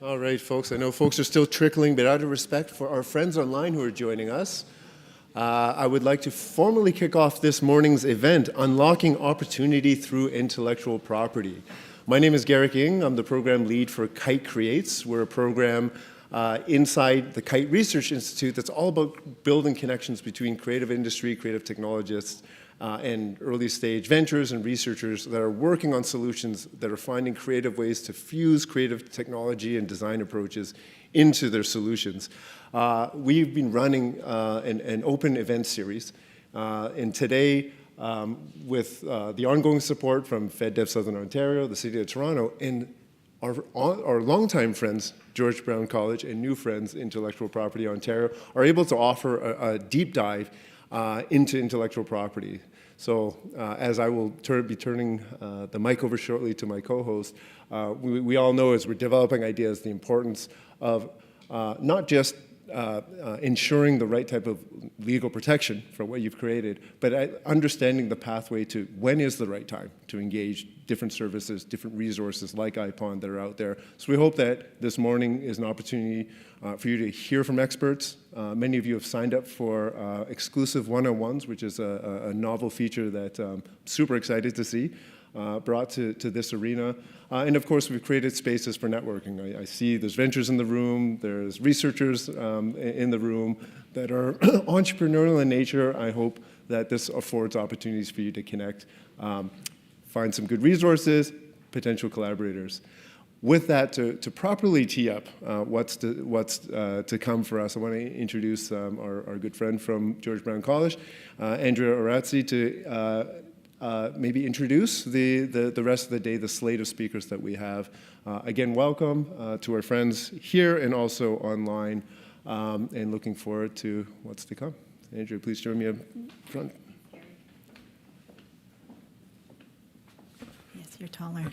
All right, folks. I know folks are still trickling, but out of respect for our friends online who are joining us, I would like to formally kick off this morning's event, Unlocking Opportunity Through Intellectual Property. My name is Garrick Ng. I'm the program lead for Kite Creates. We're a program inside the Kite Research Institute that's all about building connections between creative industry, creative technologists, and early stage ventures and researchers that are working on solutions that are finding creative ways to fuse creative technology and design approaches into their solutions. We've been running an open event series, and today, with the ongoing support from FedDev Southern Ontario, the City of Toronto, and our longtime friends, George Brown College, and new friends, Intellectual Property Ontario, are able to offer a deep dive into intellectual property. So as I will be turning the mic over shortly to my co-host, we all know as we're developing ideas the importance of not just ensuring the right type of legal protection for what you've created, but understanding the pathway to when is the right time to engage different services, different resources like IPON that are out there. So we hope that this morning is an opportunity for you to hear from experts. Many of you have signed up for exclusive one-on-ones, which is a novel feature that I'm super excited to see brought to this arena. And of course, we've created spaces for networking. I see there's ventures in the room, there's researchers in the room that are entrepreneurial in nature. I hope that this affords opportunities for you to connect, find some good resources, potential collaborators. With that, to properly tee up what's to come for us, I want to introduce our good friend from George Brown College, Andrea Orazzi, to maybe introduce the rest of the day, the slate of speakers that we have. Again, welcome to our friends here and also online, and looking forward to what's to come. Andrea, please join me up front. Yes, you're taller.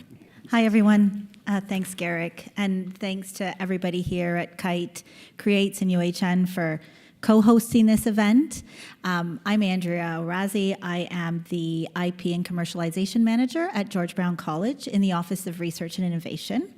Hi, everyone. Thanks, Garrick, and thanks to everybody here at Kite Creates and UHN for co-hosting this event. I'm Andrea Orazzi. I am the IP and Commercialization Manager at George Brown College in the Office of Research and Innovation.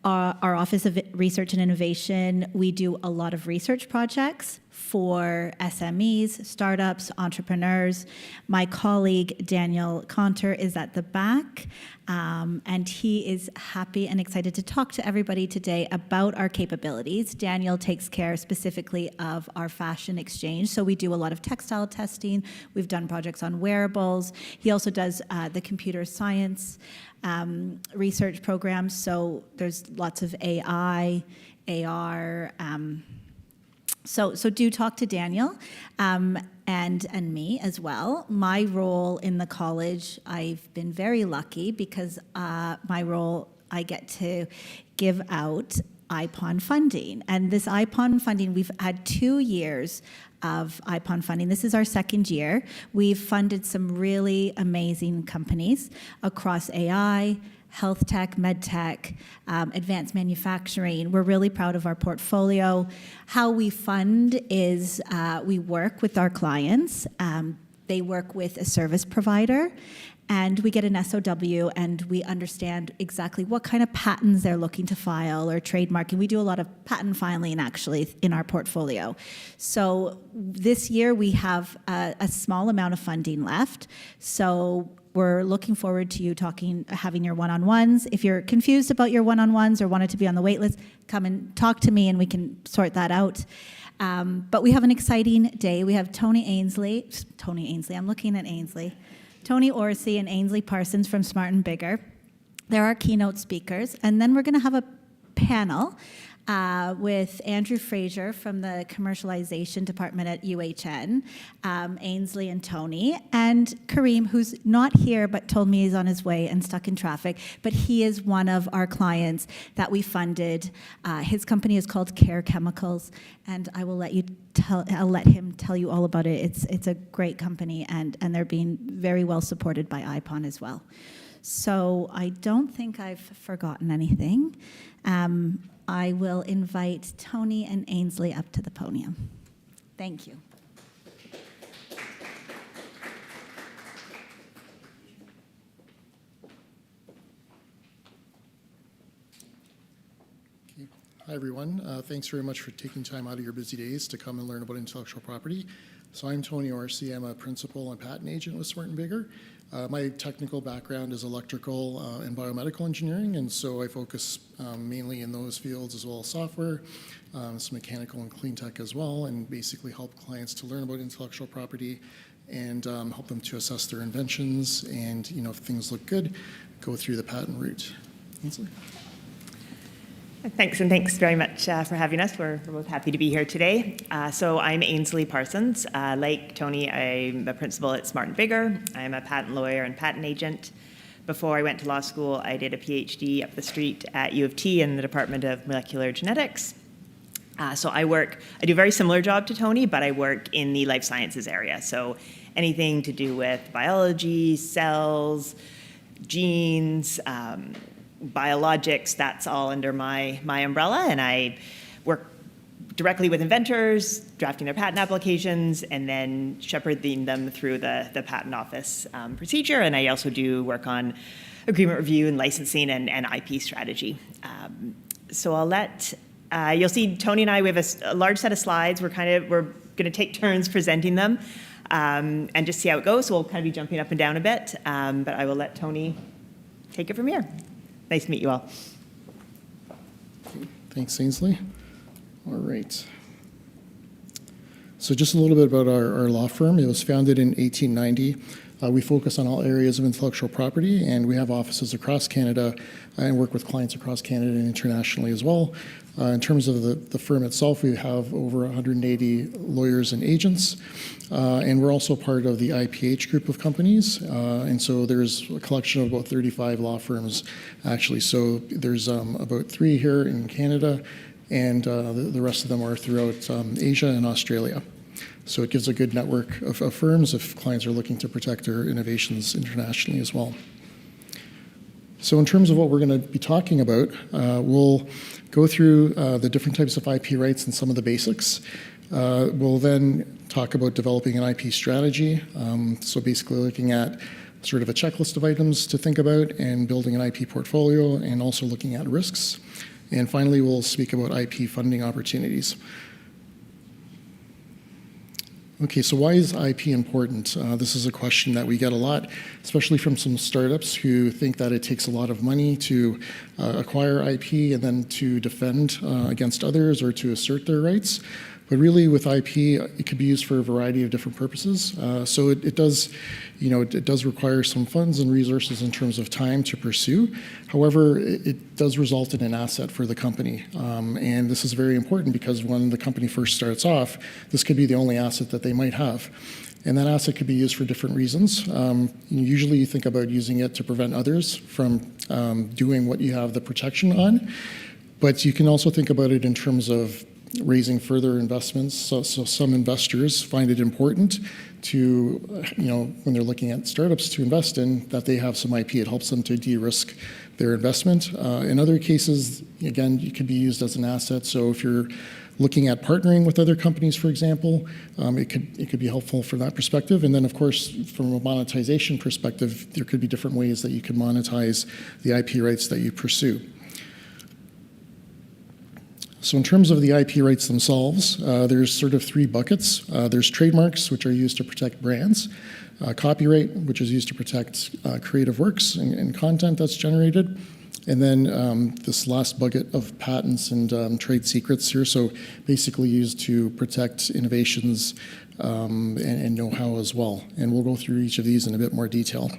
Our Office of Research and Innovation, we do a lot of research projects for SMEs, startups, entrepreneurs. My colleague, Daniel Conter, is at the back, and he is happy and excited to talk to everybody today about our capabilities. Daniel takes care specifically of our fashion exchange, so we do a lot of textile testing. We've done projects on wearables. He also does the computer science research programs, so there's lots of AI, AR, so do talk to Daniel and me as well. My role in the college, I've been very lucky because my role, I get to give out IPON funding. And this IPON funding, we've had 2 years of IPON funding. This is our second year. We've funded some really amazing companies across AI, health tech, med tech, advanced manufacturing. We're really proud of our portfolio. How we fund is we work with our clients. They work with a service provider, and we get an SOW, and we understand exactly what kind of patents they're looking to file or trademarking. We do a lot of patent filing, actually, in our portfolio. So this year, we have a small amount of funding left. So we're looking forward to you having your one-on-ones. If you're confused about your one-on-ones or wanted to be on the wait list, come and talk to me and we can sort that out. But we have an exciting day. We have Tony Orsi and Ainsley Parsons from Smart and Bigger. They're our keynote speakers. And then we're going to have a panel with Andrew Fraser from the Commercialization Department at UHN, Ainsley and Tony, and Kareem, who's not here but told me he's on his way and stuck in traffic, but he is one of our clients that we funded. His company is called Care Chemicals, and I will I'll let him tell you all about it. It's a great company, and they're being very well supported by IPON as well. So I don't think I've forgotten anything. I will invite Tony and Ainsley up to the podium. Thank you. Hi, everyone. Thanks very much for taking time out of your busy days to come and learn about intellectual property. So I'm Tony Orsi. I'm a principal and patent agent with Smart & Bigger. My technical background is electrical and biomedical engineering, and so I focus mainly in those fields as well as software, some mechanical and clean tech as well, and basically help clients to learn about intellectual property and help them to assess their inventions and, if things look good, go through the patent route. Ainsley? Thanks, and thanks very much for having us. We're both happy to be here today. So I'm Ainsley Parsons. Like Tony, I'm a principal at Smart & Bigger. I'm a patent lawyer and patent agent. Before I went to law school, I did a PhD up the street at U of T in the Department of Molecular Genetics. So I do a very similar job to Tony, but I work in the life sciences area. So anything to do with biology, cells, genes, biologics, that's all under my umbrella, and I work directly with inventors, drafting their patent applications, and then shepherding them through the patent office procedure. And I also do work on agreement review and licensing and IP strategy. So you'll see Tony and I, we have a large set of slides. We're going to take turns presenting them and just see how it goes. So we'll kind of be jumping up and down a bit, but I will let Tony take it from here. Nice to meet you all. Thanks, Ainsley. All right. So just a little bit about our law firm. It was founded in 1890. We focus on all areas of intellectual property, and we have offices across Canada and work with clients across Canada and internationally as well. In terms of the firm itself, we have over 180 lawyers and agents, and we're also part of the IPH group of companies, and so there's a collection of about 35 law firms, actually. So there's about 3 here in Canada, and the rest of them are throughout Asia and Australia. So it gives a good network of firms if clients are looking to protect their innovations internationally as well. So in terms of what we're going to be talking about, we'll go through the different types of IP rights and some of the basics. We'll then talk about developing an IP strategy, so basically looking at sort of a checklist of items to think about and building an IP portfolio and also looking at risks. And finally, we'll speak about IP funding opportunities. Okay, so why is IP important? This is a question that we get a lot, especially from some startups who think that it takes a lot of money to acquire IP and then to defend against others or to assert their rights. But really, with IP, it could be used for a variety of different purposes. So it does require some funds and resources in terms of time to pursue. However, it does result in an asset for the company. And this is very important because when the company first starts off, this could be the only asset that they might have. And that asset could be used for different reasons. Usually you think about using it to prevent others from doing what you have the protection on. But you can also think about it in terms of raising further investments. So some investors find it important to, when they're looking at startups to invest in, that they have some IP. It helps them to de-risk their investment. In other cases, again, it could be used as an asset. So if you're looking at partnering with other companies, for example, it could be helpful from that perspective. And then, of course, from a monetization perspective, there could be different ways that you can monetize the IP rights that you pursue. So in terms of the IP rights themselves, there's sort of 3 buckets. There's trademarks, which are used to protect brands, copyright, which is used to protect creative works and content that's generated, and then this last bucket of patents and trade secrets here, so basically used to protect innovations and know-how as well. And we'll go through each of these in a bit more detail.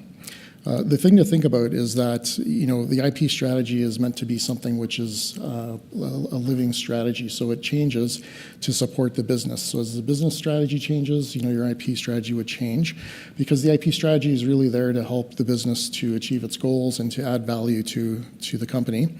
The thing to think about is that, the IP strategy is meant to be something which is a living strategy, so it changes to support the business. So as the business strategy changes, your IP strategy would change because the IP strategy is really there to help the business to achieve its goals and to add value to the company.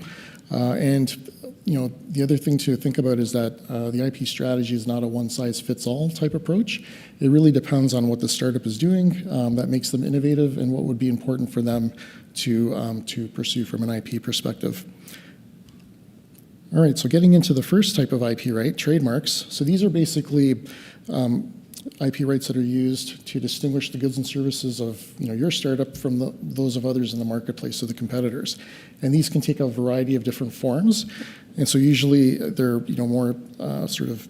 The other thing to think about is that the IP strategy is not a one-size-fits-all type approach. It really depends on what the startup is doing that makes them innovative and what would be important for them to pursue from an IP perspective. All right, so getting into the first type of IP right, trademarks. So these are basically IP rights that are used to distinguish the goods and services of your startup from those of others in the marketplace, so the competitors. And these can take a variety of different forms. And so usually they're more sort of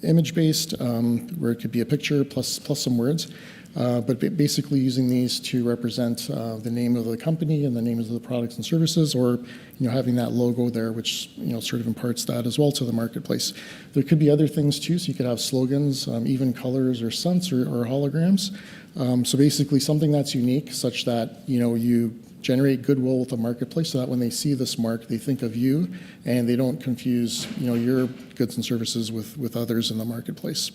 image-based, where it could be a picture plus some words. But basically using these to represent the name of the company and the names of the products and services, or having that logo there, which sort of imparts that as well to the marketplace. There could be other things too, so you could have slogans, even colors or scents or holograms. So basically something that's unique, such that you generate goodwill with the marketplace, so that when they see this mark, they think of you and they don't confuse your goods and services with others in the marketplace.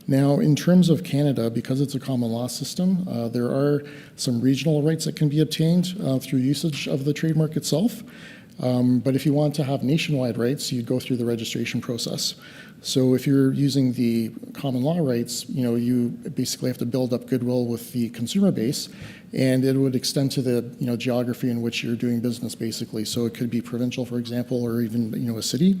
Now, in terms of Canada, because it's a common law system, there are some regional rights that can be obtained through usage of the trademark itself. But if you want to have nationwide rights, you go through the registration process. So if you're using the common law rights, you basically have to build up goodwill with the consumer base, and it would extend to the geography in which you're doing business, basically. So it could be provincial, for example, or even a city.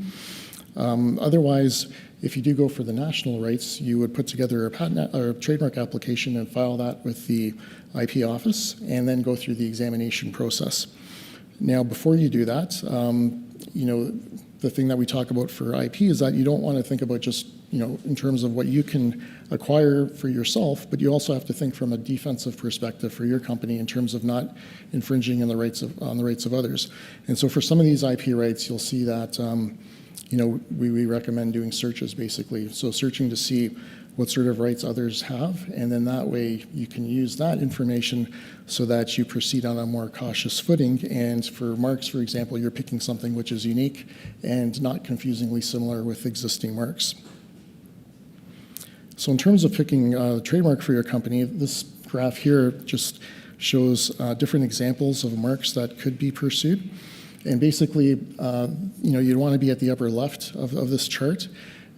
Otherwise, if you do go for the national rights, you would put together a patent or a trademark application and file that with the IP office, and then go through the examination process. Now, before you do that, the thing that we talk about for IP is that you don't want to think about just in terms of what you can acquire for yourself, but you also have to think from a defensive perspective for your company in terms of not infringing on the rights of others. And so for some of these IP rights, you'll see that we recommend doing searches, basically. So searching to see what sort of rights others have, and then that way you can use that information so that you proceed on a more cautious footing. And for marks, for example, you're picking something which is unique and not confusingly similar with existing marks. So in terms of picking a trademark for your company, this graph here just shows different examples of marks that could be pursued. And basically, you'd want to be at the upper left of this chart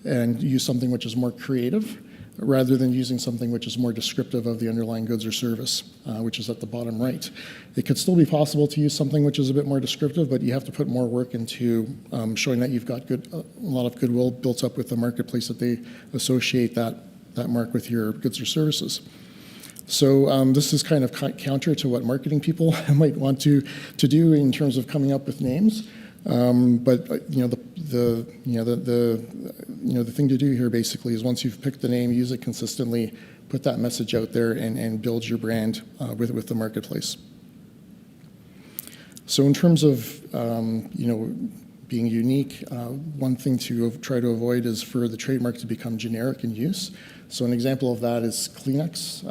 and use something which is more creative, rather than using something which is more descriptive of the underlying goods or service, which is at the bottom right. It could still be possible to use something which is a bit more descriptive, but you have to put more work into showing that you've got a lot of goodwill built up with the marketplace, that they associate that mark with your goods or services. So this is kind of counter to what marketing people might want to do in terms of coming up with names. But the thing to do here basically is, once you've picked the name, use it consistently, put that message out there, and build your brand with the marketplace. So in terms of being unique, one thing to try to avoid is for the trademark to become generic in use. So an example of that is Kleenex.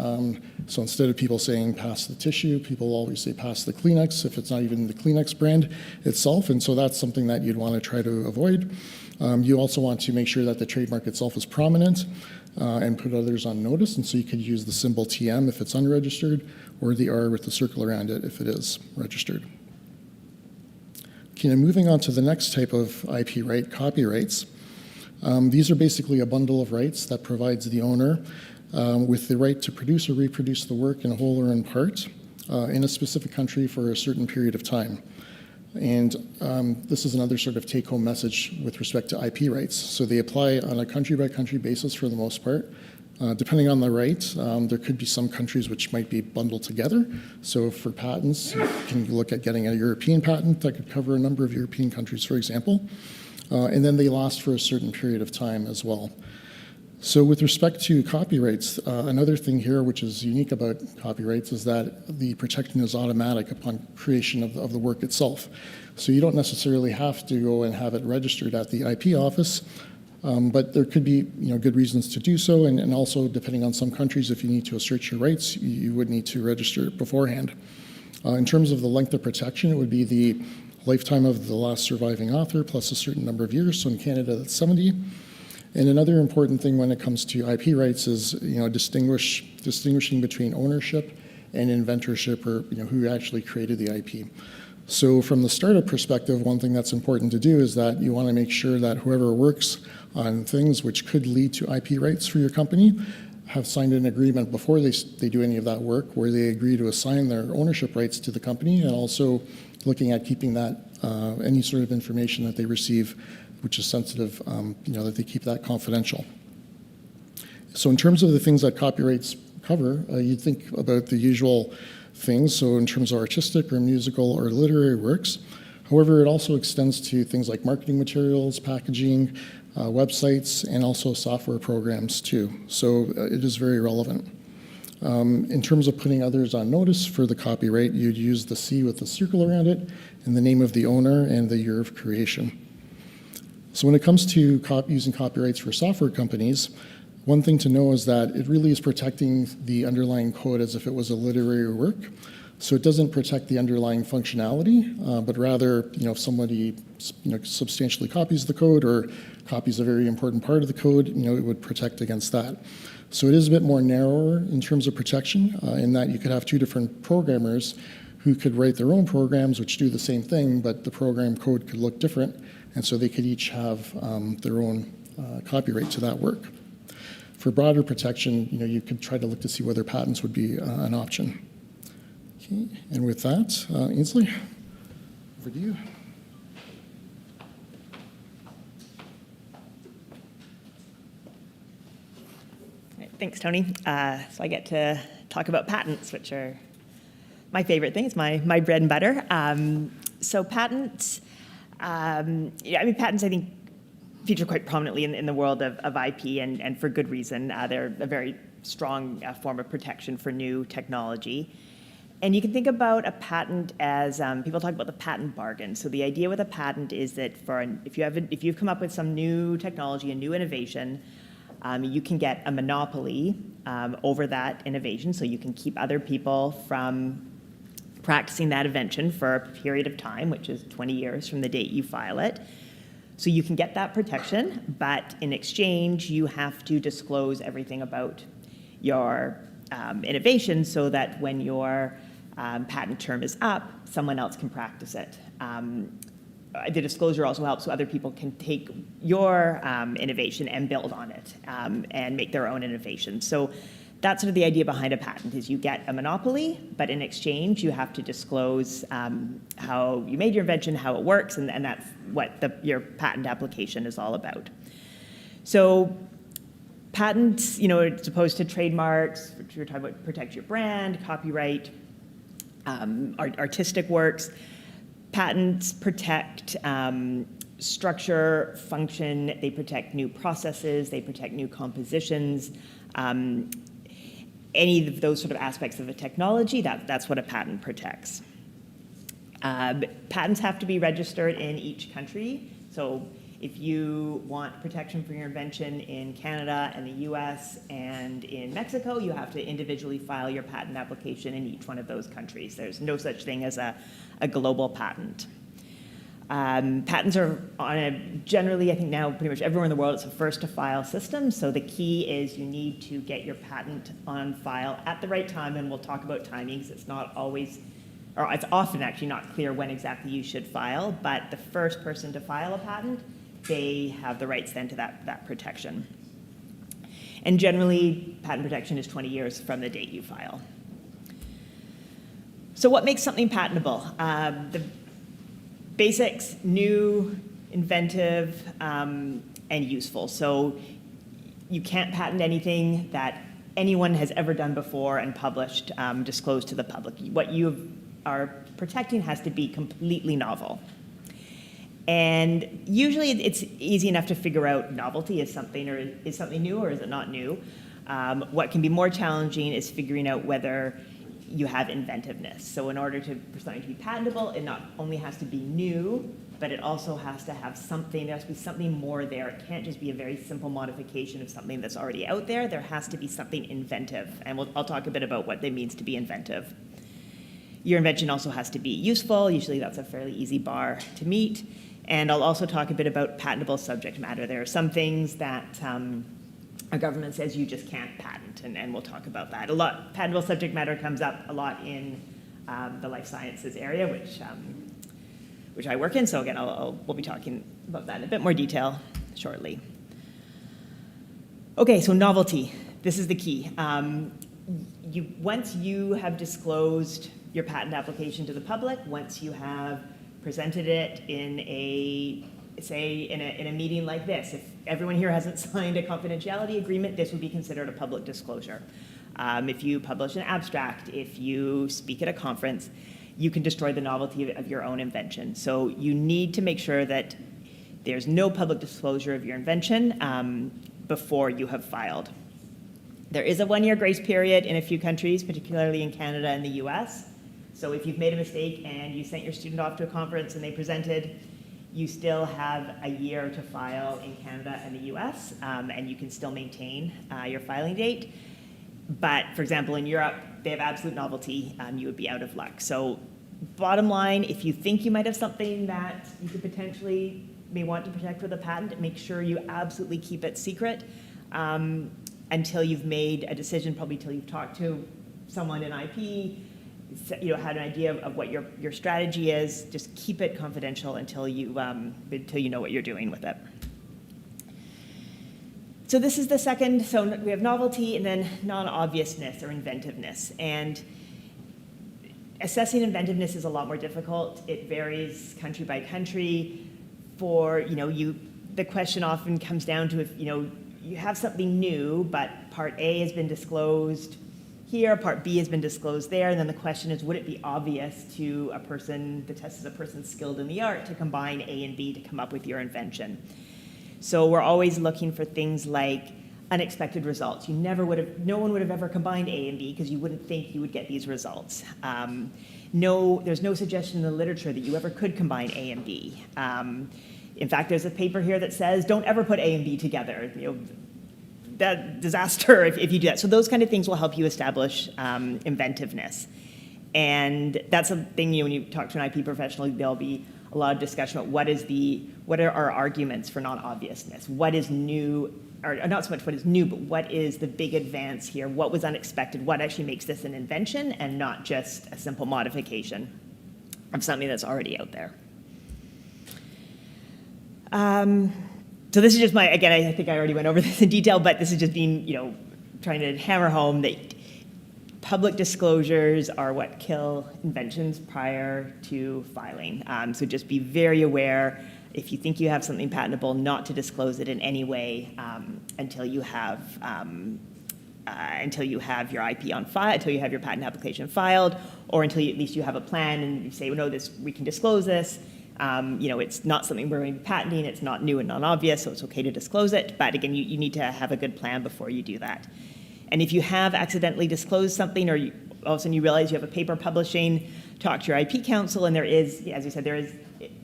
So instead of people saying pass the tissue, people always say pass the Kleenex, if it's not even the Kleenex brand itself. And so that's something that you'd want to try to avoid. You also want to make sure that the trademark itself is prominent and put others on notice. And so you could use the symbol TM if it's unregistered, or the R with the circle around it if it is registered. Okay, now moving on to the next type of IP right, copyrights. These are basically a bundle of rights that provides the owner with the right to produce or reproduce the work in whole or in part in a specific country for a certain period of time. And this is another sort of take-home message with respect to IP rights. So they apply on a country-by-country basis for the most part. Depending on the right, there could be some countries which might be bundled together. So for patents, you can look at getting a European patent that could cover a number of European countries, for example. And then they last for a certain period of time as well. So with respect to copyrights, another thing here which is unique about copyrights is that the protection is automatic upon creation of the work itself. So you don't necessarily have to go and have it registered at the IP office, but there could be good reasons to do so, and also depending on some countries, if you need to assert your rights, you would need to register it beforehand. In terms of the length of protection, it would be the lifetime of the last surviving author plus a certain number of years. So in Canada, that's 70. And another important thing when it comes to IP rights is distinguishing between ownership and inventorship, or who actually created the IP. So from the startup perspective, one thing that's important to do is that you want to make sure that whoever works on things which could lead to IP rights for your company have signed an agreement before they do any of that work, where they agree to assign their ownership rights to the company, and also looking at keeping that any sort of information that they receive which is sensitive, that they keep that confidential. So in terms of the things that copyrights cover, you'd think about the usual things, so in terms of artistic or musical or literary works. However, it also extends to things like marketing materials, packaging, websites, and also software programs too. So it is very relevant. In terms of putting others on notice for the copyright, you'd use the C with the circle around it and the name of the owner and the year of creation. So when it comes to using copyrights for software companies, one thing to know is that it really is protecting the underlying code as if it was a literary work. So it doesn't protect the underlying functionality, but rather, if somebody substantially copies the code or copies a very important part of the code, it would protect against that. So it is a bit more narrower in terms of protection, in that you could have two different programmers who could write their own programs which do the same thing, but the program code could look different, and so they could each have their own copyright to that work. For broader protection, you could try to look to see whether patents would be an option. Okay, and with that, Ainsley, over to you. Thanks, Tony. So I get to talk about patents, which are my favorite thing. It's my bread and butter. So patents, patents, I think, feature quite prominently in the world of IP, and for good reason. They're a very strong form of protection for new technology. And you can think about a patent as, people talk about the patent bargain. So the idea with a patent is that if you've come up with some new technology, a new innovation, you can get a monopoly over that innovation, so you can keep other people from practicing that invention for a period of time, which is 20 years from the date you file it. So you can get that protection, but in exchange, you have to disclose everything about your innovation so that when your patent term is up, someone else can practice it. The disclosure also helps so other people can take your innovation and build on it and make their own innovation. So that's sort of the idea behind a patent, is you get a monopoly, but in exchange you have to disclose how you made your invention, how it works, and that's what your patent application is all about. So patents, as opposed to trademarks, which we're talking about, protect your brand, copyright, artistic works. Patents protect structure, function, they protect new processes, they protect new compositions. Any of those sort of aspects of a technology, that's what a patent protects. Patents have to be registered in each country. So if you want protection for your invention in Canada and the US and in Mexico, you have to individually file your patent application in each one of those countries. There's no such thing as a global patent. Patents are generally, I think now pretty much everywhere in the world, it's a first to file system. So the key is you need to get your patent on file at the right time, and we'll talk about timings. It's not always, or it's often actually not clear when exactly you should file, but the first person to file a patent, they have the rights then to that protection. And generally, patent protection is 20 years from the date you file. So what makes something patentable? The basics: new, inventive, and useful. So you can't patent anything that anyone has ever done before and published, disclosed to the public. What you are protecting has to be completely novel. And usually it's easy enough to figure out novelty. Is something new or is it not new? What can be more challenging is figuring out whether you have inventiveness. So in order for something to be patentable, it not only has to be new, but it also has to have something, there has to be something more there. It can't just be a very simple modification of something that's already out there. There has to be something inventive. And I'll talk a bit about what it means to be inventive. Your invention also has to be useful. Usually that's a fairly easy bar to meet. And I'll also talk a bit about patentable subject matter. There are some things that our government says you just can't patent, and we'll talk about that. Patentable subject matter comes up a lot in the life sciences area, which I work in. So again, we'll be talking about that in a bit more detail shortly. Okay, so novelty. This is the key. Once you have disclosed your patent application to the public, once you have presented it in a say in a meeting like this, if everyone here hasn't signed a confidentiality agreement, this would be considered a public disclosure. If you publish an abstract, if you speak at a conference, you can destroy the novelty of your own invention. So you need to make sure that there's no public disclosure of your invention before you have filed. There is a 1-year grace period in a few countries, particularly in Canada and the US. So if you've made a mistake and you sent your student off to a conference and they presented, you still have a year to file in Canada and the US, and you can still maintain your filing date. But for example, in Europe, they have absolute novelty, you would be out of luck. So bottom line, if you think you might have something that you could potentially may want to protect with a patent, make sure you absolutely keep it secret until you've made a decision, probably until you've talked to someone in IP, had an idea of what your strategy is. Just keep it confidential until you know what you're doing with it. So this is the second. So we have novelty and then non-obviousness or inventiveness. And assessing inventiveness is a lot more difficult. It varies country by country. The question often comes down to if you have something new, but part A has been disclosed here, part B has been disclosed there, and then the question is, would it be obvious to a person, the test is a person skilled in the art, to combine A and B to come up with your invention? So we're always looking for things like unexpected results. No one would have ever combined A and B because you wouldn't think you would get these results. There's no suggestion in the literature that you ever could combine A and B. In fact, there's a paper here that says, don't ever put A and B together. That disaster if you do that. So those kind of things will help you establish inventiveness. And that's a thing, when you talk to an IP professional, there'll be a lot of discussion about what are our arguments for non-obviousness? What is new, or not so much what is new, but what is the big advance here? What was unexpected? What actually makes this an invention and not just a simple modification of something that's already out there? So this is just again, I think I already went over this in detail, but this is just being, trying to hammer home that public disclosures are what kill inventions prior to filing. So just be very aware, if you think you have something patentable, not to disclose it in any way until you have your IP on file, until you have your patent application filed, or until at least you have a plan and you say, well, no, we can disclose this. It's not something we're going to be patenting, it's not new and non-obvious, so it's okay to disclose it. But again, you need to have a good plan before you do that. And if you have accidentally disclosed something, or all of a sudden you realize you have a paper publishing, talk to your IP counsel, and there is, as you said, there is,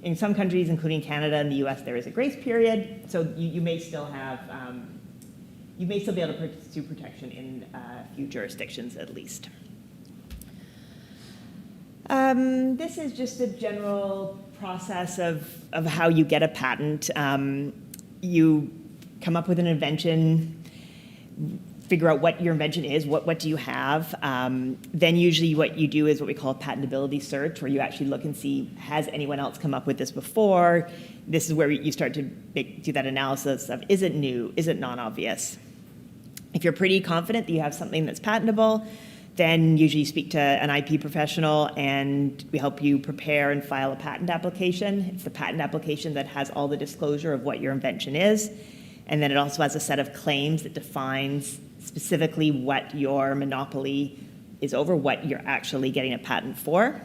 in some countries, including Canada and the US, there is a grace period, so you may still have, you may still be able to pursue protection in a few jurisdictions at least. This is just a general process of how you get a patent. You come up with an invention, figure out what your invention is, what do you have. Then usually what you do is what we call a patentability search, where you actually look and see, has anyone else come up with this before? This is where you start to do that analysis of, is it new, is it non-obvious? If you're pretty confident that you have something that's patentable, then usually you speak to an IP professional and we help you prepare and file a patent application. It's the patent application that has all the disclosure of what your invention is. And then it also has a set of claims that defines specifically what your monopoly is over, what you're actually getting a patent for.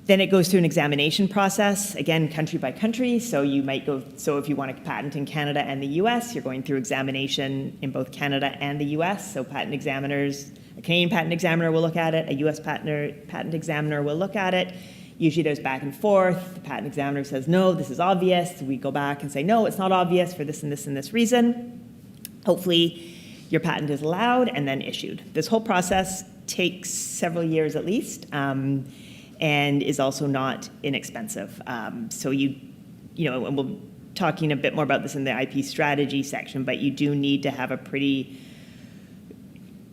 Then it goes through an examination process, again, country by country. So you might go, so if you want a patent in Canada and the US, you're going through examination in both Canada and the US. So patent examiners, a Canadian patent examiner will look at it, a US patent examiner will look at it. Usually there's back and forth. The patent examiner says, no, this is obvious. We go back and say, no, it's not obvious for this and this and this reason. Hopefully your patent is allowed and then issued. This whole process takes several years at least. And is also not inexpensive. So and we'll be talking a bit more about this in the IP strategy section, but you do need to have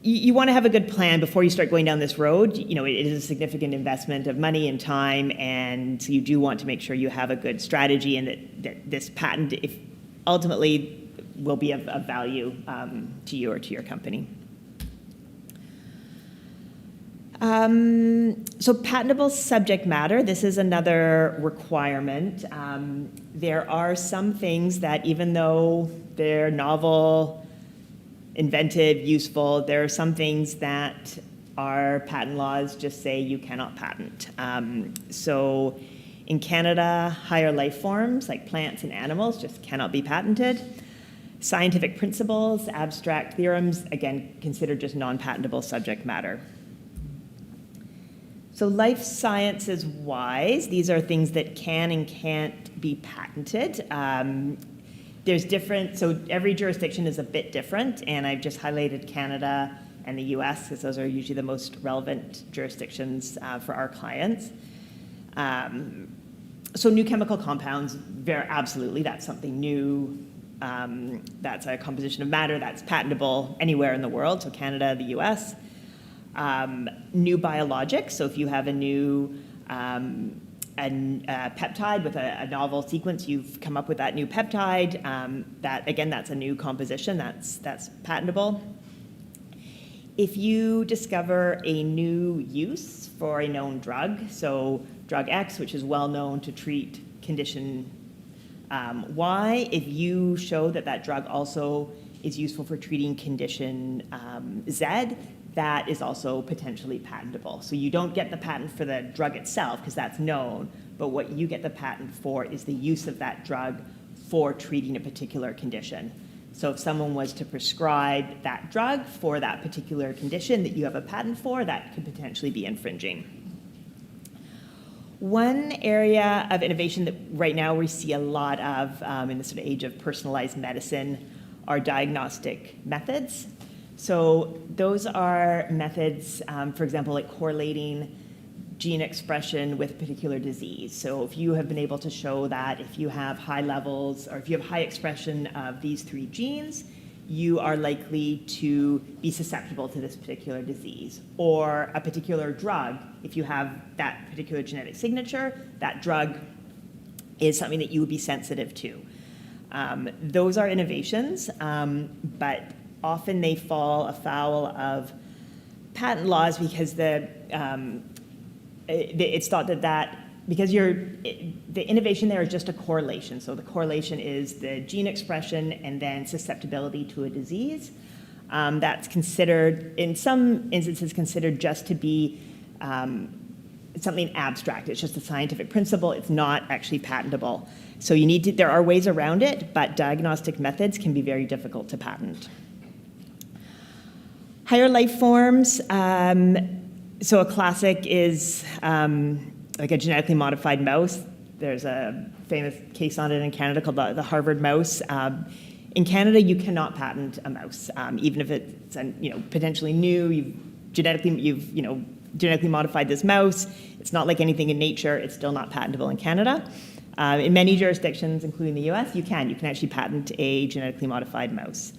you want to have a good plan before you start going down this road. It is a significant investment of money and time, and so you do want to make sure you have a good strategy and that this patent, if ultimately, will be of value to you or to your company. So patentable subject matter, this is another requirement. There are some things that even though they're novel, inventive, useful, there are some things that our patent laws just say you cannot patent. So in Canada, higher life forms like plants and animals just cannot be patented. Scientific principles, abstract theorems, again, considered just non-patentable subject matter. So life sciences wise, these are things that can and can't be patented. There's different, so every jurisdiction is a bit different, and I've just highlighted Canada and the US because those are usually the most relevant jurisdictions for our clients. So new chemical compounds, very absolutely, that's something new. That's a composition of matter that's patentable anywhere in the world, so Canada, the US. New biologics, so if you have a new peptide with a novel sequence, you've come up with that new peptide, that again, that's a new composition, that's patentable. If you discover a new use for a known drug, so drug X, which is well known to treat condition Y, if you show that that drug also is useful for treating condition Z, that is also potentially patentable. So you don't get the patent for the drug itself because that's known, but what you get the patent for is the use of that drug for treating a particular condition. So if someone was to prescribe that drug for that particular condition that you have a patent for, that could potentially be infringing. One area of innovation that right now we see a lot of in this sort of age of personalized medicine are diagnostic methods. So those are methods, for example, like correlating gene expression with a particular disease. So if you have been able to show that if you have high levels or if you have high expression of these 3 genes, you are likely to be susceptible to this particular disease. Or a particular drug, if you have that particular genetic signature, that drug is something that you would be sensitive to. Those are innovations, but often they fall afoul of patent laws because it's thought that because the innovation there is just a correlation. So the correlation is the gene expression and then susceptibility to a disease. That's considered, in some instances, considered just to be something abstract. It's just a scientific principle. It's not actually patentable. So there are ways around it, but diagnostic methods can be very difficult to patent. Higher life forms. So a classic is like a genetically modified mouse. There's a famous case on it in Canada called the Harvard mouse. In Canada, you cannot patent a mouse, even if it's potentially new. You've genetically modified this mouse. It's not like anything in nature. It's still not patentable in Canada. In many jurisdictions, including the US, you can actually patent a genetically modified mouse.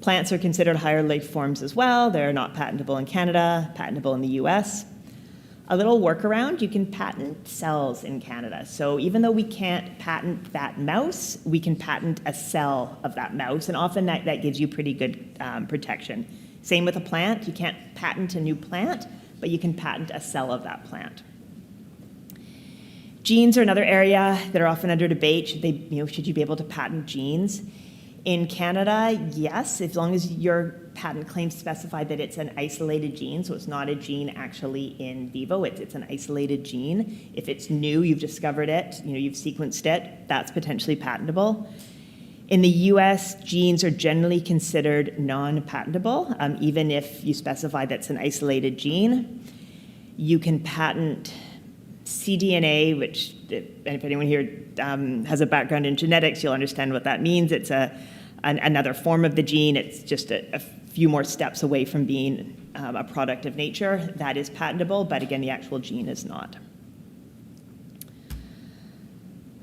Plants are considered higher life forms as well. They're not patentable in Canada, patentable in the US. A little workaround, you can patent cells in Canada. So even though we can't patent that mouse, we can patent a cell of that mouse, and often that gives you pretty good protection. Same with a plant. You can't patent a new plant, but you can patent a cell of that plant. Genes are another area that are often under debate. Should you be able to patent genes? In Canada, yes, as long as your patent claims specify that it's an isolated gene, so it's not a gene actually in vivo, it's an isolated gene. If it's new, you've discovered it, you've sequenced it, that's potentially patentable. In the US, genes are generally considered non-patentable, even if you specify that's an isolated gene. You can patent cDNA, which, if anyone here has a background in genetics, you'll understand what that means. It's another form of the gene. It's just a few more steps away from being a product of nature. That is patentable, but again, the actual gene is not.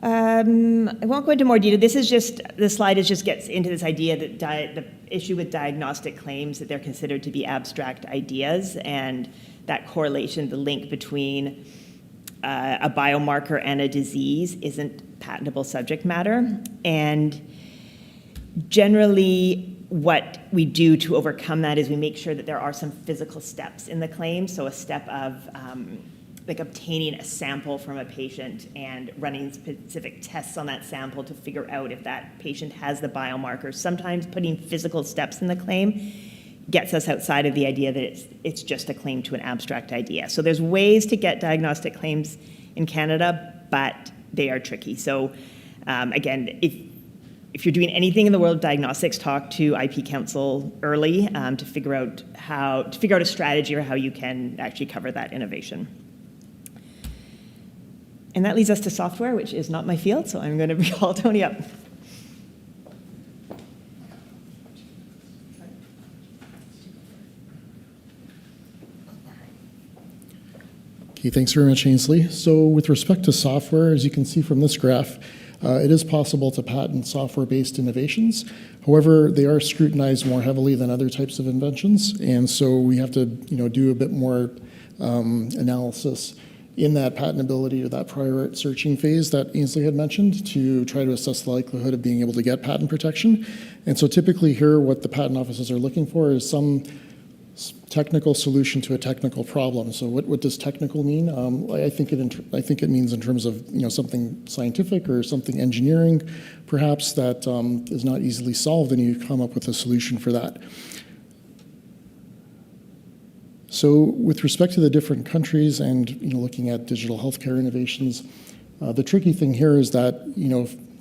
I won't go into more detail. This slide just gets into this idea that the issue with diagnostic claims, that they're considered to be abstract ideas, and that correlation, the link between a biomarker and a disease isn't patentable subject matter. And generally, what we do to overcome that is we make sure that there are some physical steps in the claim. So a step of like obtaining a sample from a patient and running specific tests on that sample to figure out if that patient has the biomarkers. Sometimes putting physical steps in the claim gets us outside of the idea that it's just a claim to an abstract idea. So there's ways to get diagnostic claims in Canada, but they are tricky. So again, if you're doing anything in the world of diagnostics, talk to IP Council early to figure out a strategy or how you can actually cover that innovation. And that leads us to software, which is not my field, so I'm going to call Tony up. Okay, thanks very much, Ainsley. So with respect to software, as you can see from this graph, it is possible to patent software-based innovations. However, they are scrutinized more heavily than other types of inventions, and so we have to do a bit more analysis in that patentability or that prior art searching phase that Ainsley had mentioned to try to assess the likelihood of being able to get patent protection. And so typically here, what the patent offices are looking for is some technical solution to a technical problem. So what does technical mean? I think it means in terms of something scientific or something engineering, perhaps that is not easily solved, and you come up with a solution for that. So with respect to the different countries and looking at digital healthcare innovations, the tricky thing here is that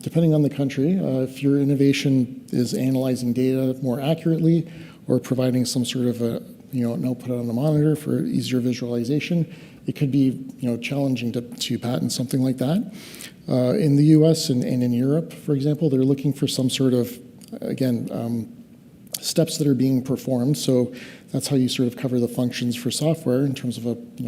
depending on the country, if your innovation is analyzing data more accurately or providing some sort of an output on a monitor for easier visualization, it could be challenging to patent something like that. In the U.S. and in Europe, for example, they're looking for some sort of steps that are being performed. So that's how you sort of cover the functions for software in terms of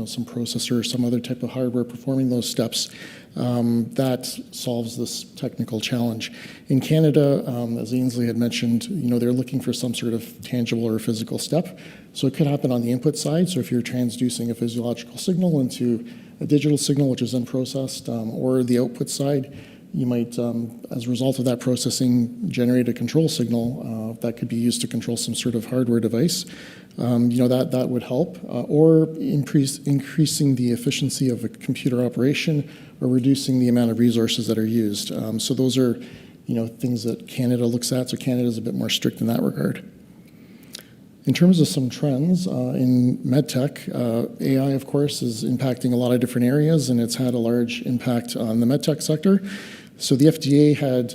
some processor or some other type of hardware performing those steps. That solves this technical challenge. In Canada, as Ainsley had mentioned, they're looking for some sort of tangible or physical step. So it could happen on the input side. So if you're transducing a physiological signal into a digital signal, which is then processed, or the output side, you might, as a result of that processing, generate a control signal that could be used to control some sort of hardware device. That would help. Or increasing the efficiency of a computer operation or reducing the amount of resources that are used. So those are things that Canada looks at. So Canada is a bit more strict in that regard. In terms of some trends in medtech, AI, of course, is impacting a lot of different areas, and it's had a large impact on the medtech sector. So the FDA had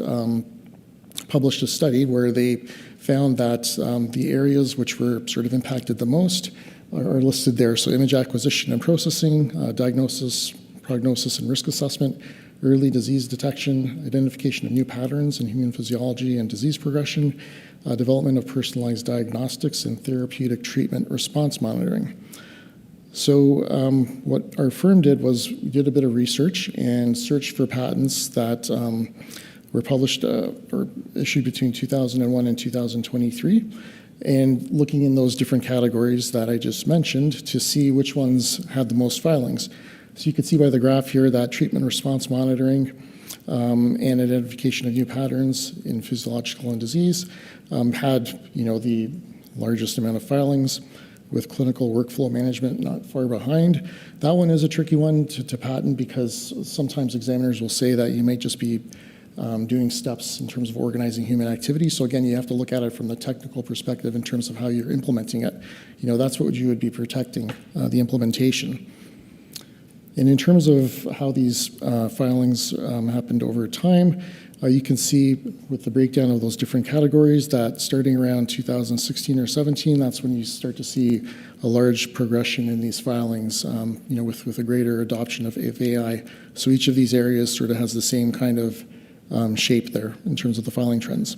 published a study where they found that the areas which were sort of impacted the most are listed there. So image acquisition and processing, diagnosis, prognosis and risk assessment, early disease detection, identification of new patterns in human physiology and disease progression, development of personalized diagnostics, and therapeutic treatment response monitoring. So what our firm did was we did a bit of research and searched for patents that were published or issued between 2001 and 2023, and looking in those different categories that I just mentioned to see which ones had the most filings. So you can see by the graph here that treatment response monitoring and identification of new patterns in physiological and disease had the largest amount of filings, with clinical workflow management not far behind. That one is a tricky one to patent because sometimes examiners will say that you might just be doing steps in terms of organizing human activity. So again, you have to look at it from the technical perspective in terms of how you're implementing it. That's what you would be protecting, the implementation. And in terms of how these filings happened over time, you can see with the breakdown of those different categories that starting around 2016 or 17, that's when you start to see a large progression in these filings, with a greater adoption of AI. So each of these areas sort of has the same kind of shape there in terms of the filing trends.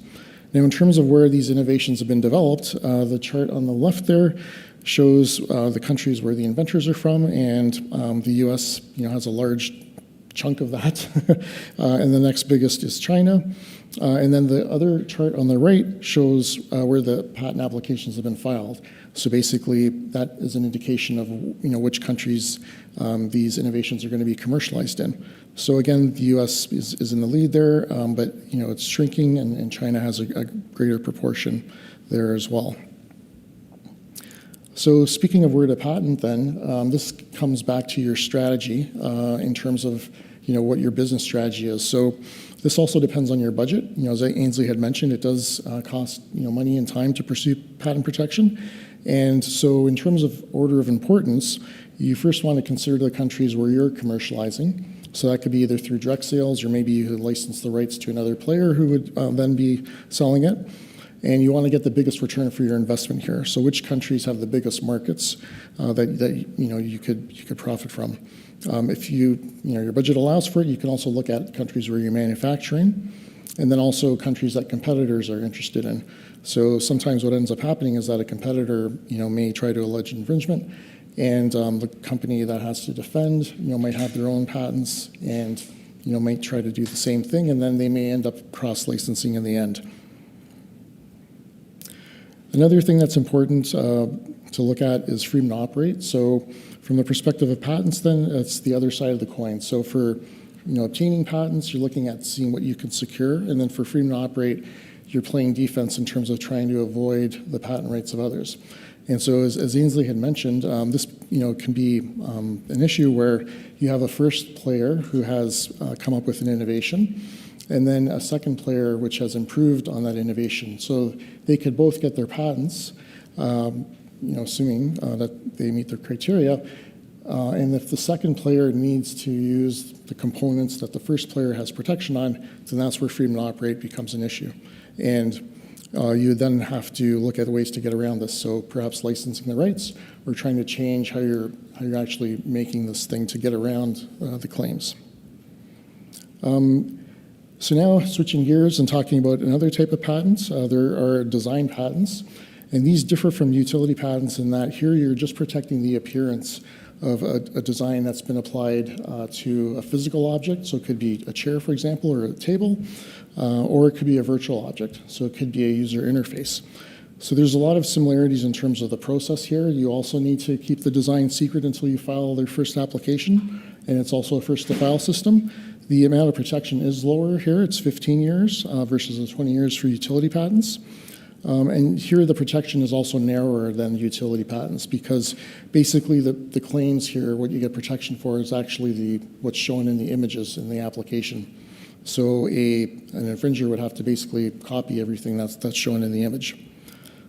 Now, in terms of where these innovations have been developed, the chart on the left there shows the countries where the inventors are from, and the U.S. has a large chunk of that. And the next biggest is China. And then the other chart on the right shows where the patent applications have been filed. So basically, that is an indication of which countries these innovations are going to be commercialized in. So again, the U.S. is in the lead there, but it's shrinking, and China has a greater proportion there as well. So speaking of where to patent, then this comes back to your strategy in terms of what your business strategy is. So this also depends on your budget. As Ainsley had mentioned, it does cost money and time to pursue patent protection. And so in terms of order of importance, you first want to consider the countries where you're commercializing. So that could be either through direct sales, or maybe you could license the rights to another player who would then be selling it. And you want to get the biggest return for your investment here. So which countries have the biggest markets that you could profit from? If your budget allows for it, you can also look at countries where you're manufacturing, and then also countries that competitors are interested in. So sometimes what ends up happening is that a competitor may try to allege infringement, and the company that has to defend might have their own patents and might try to do the same thing, and then they may end up cross-licensing in the end. Another thing that's important to look at is freedom to operate. So from the perspective of patents, then, it's the other side of the coin. So for obtaining patents, you're looking at seeing what you can secure, and then for freedom to operate, you're playing defense in terms of trying to avoid the patent rights of others. And so as Ainsley had mentioned, this can be an issue where you have a first player who has come up with an innovation, and then a second player which has improved on that innovation. So they could both get their patents, assuming that they meet their criteria. And if the second player needs to use the components that the first player has protection on, then that's where freedom to operate becomes an issue. And you then have to look at ways to get around this. So perhaps licensing the rights, or trying to change how you're actually making this thing to get around the claims. So now switching gears and talking about another type of patents, there are design patents. And these differ from utility patents in that here you're just protecting the appearance of a design that's been applied to a physical object. So it could be a chair, for example, or a table, or it could be a virtual object. So it could be a user interface. So there's a lot of similarities in terms of the process here. You also need to keep the design secret until you file their first application, and it's also a first-to-file system. The amount of protection is lower here. It's 15 years versus the 20 years for utility patents. And here the protection is also narrower than utility patents, because basically the claims here, what you get protection for is actually what's shown in the images in the application. So an infringer would have to basically copy everything that's shown in the image.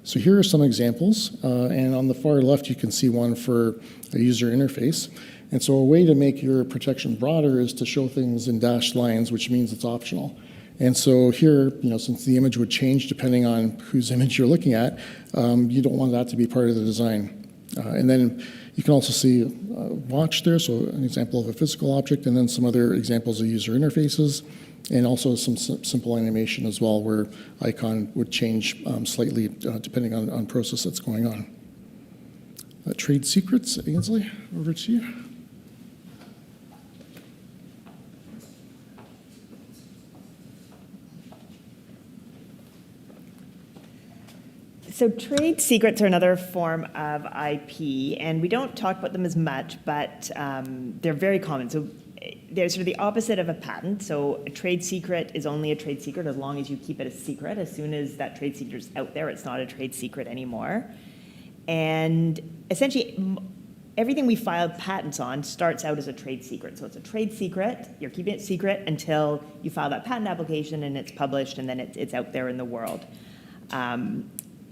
So here are some examples, and on the far left you can see one for a user interface. And so a way to make your protection broader is to show things in dashed lines, which means it's optional. And so here, since the image would change depending on whose image you're looking at, you don't want that to be part of the design. And then you can also see a watch there, so an example of a physical object, and then some other examples of user interfaces, and also some simple animation as well, where icon would change slightly depending on process that's going on. Trade secrets, Ainsley, over to you. So trade secrets are another form of IP, and we don't talk about them as much, but they're very common. So they're sort of the opposite of a patent. So a trade secret is only a trade secret as long as you keep it a secret. As soon as that trade secret is out there, it's not a trade secret anymore. And essentially, everything we file patents on starts out as a trade secret. So it's a trade secret. You're keeping it secret until you file that patent application and it's published, and then it's out there in the world.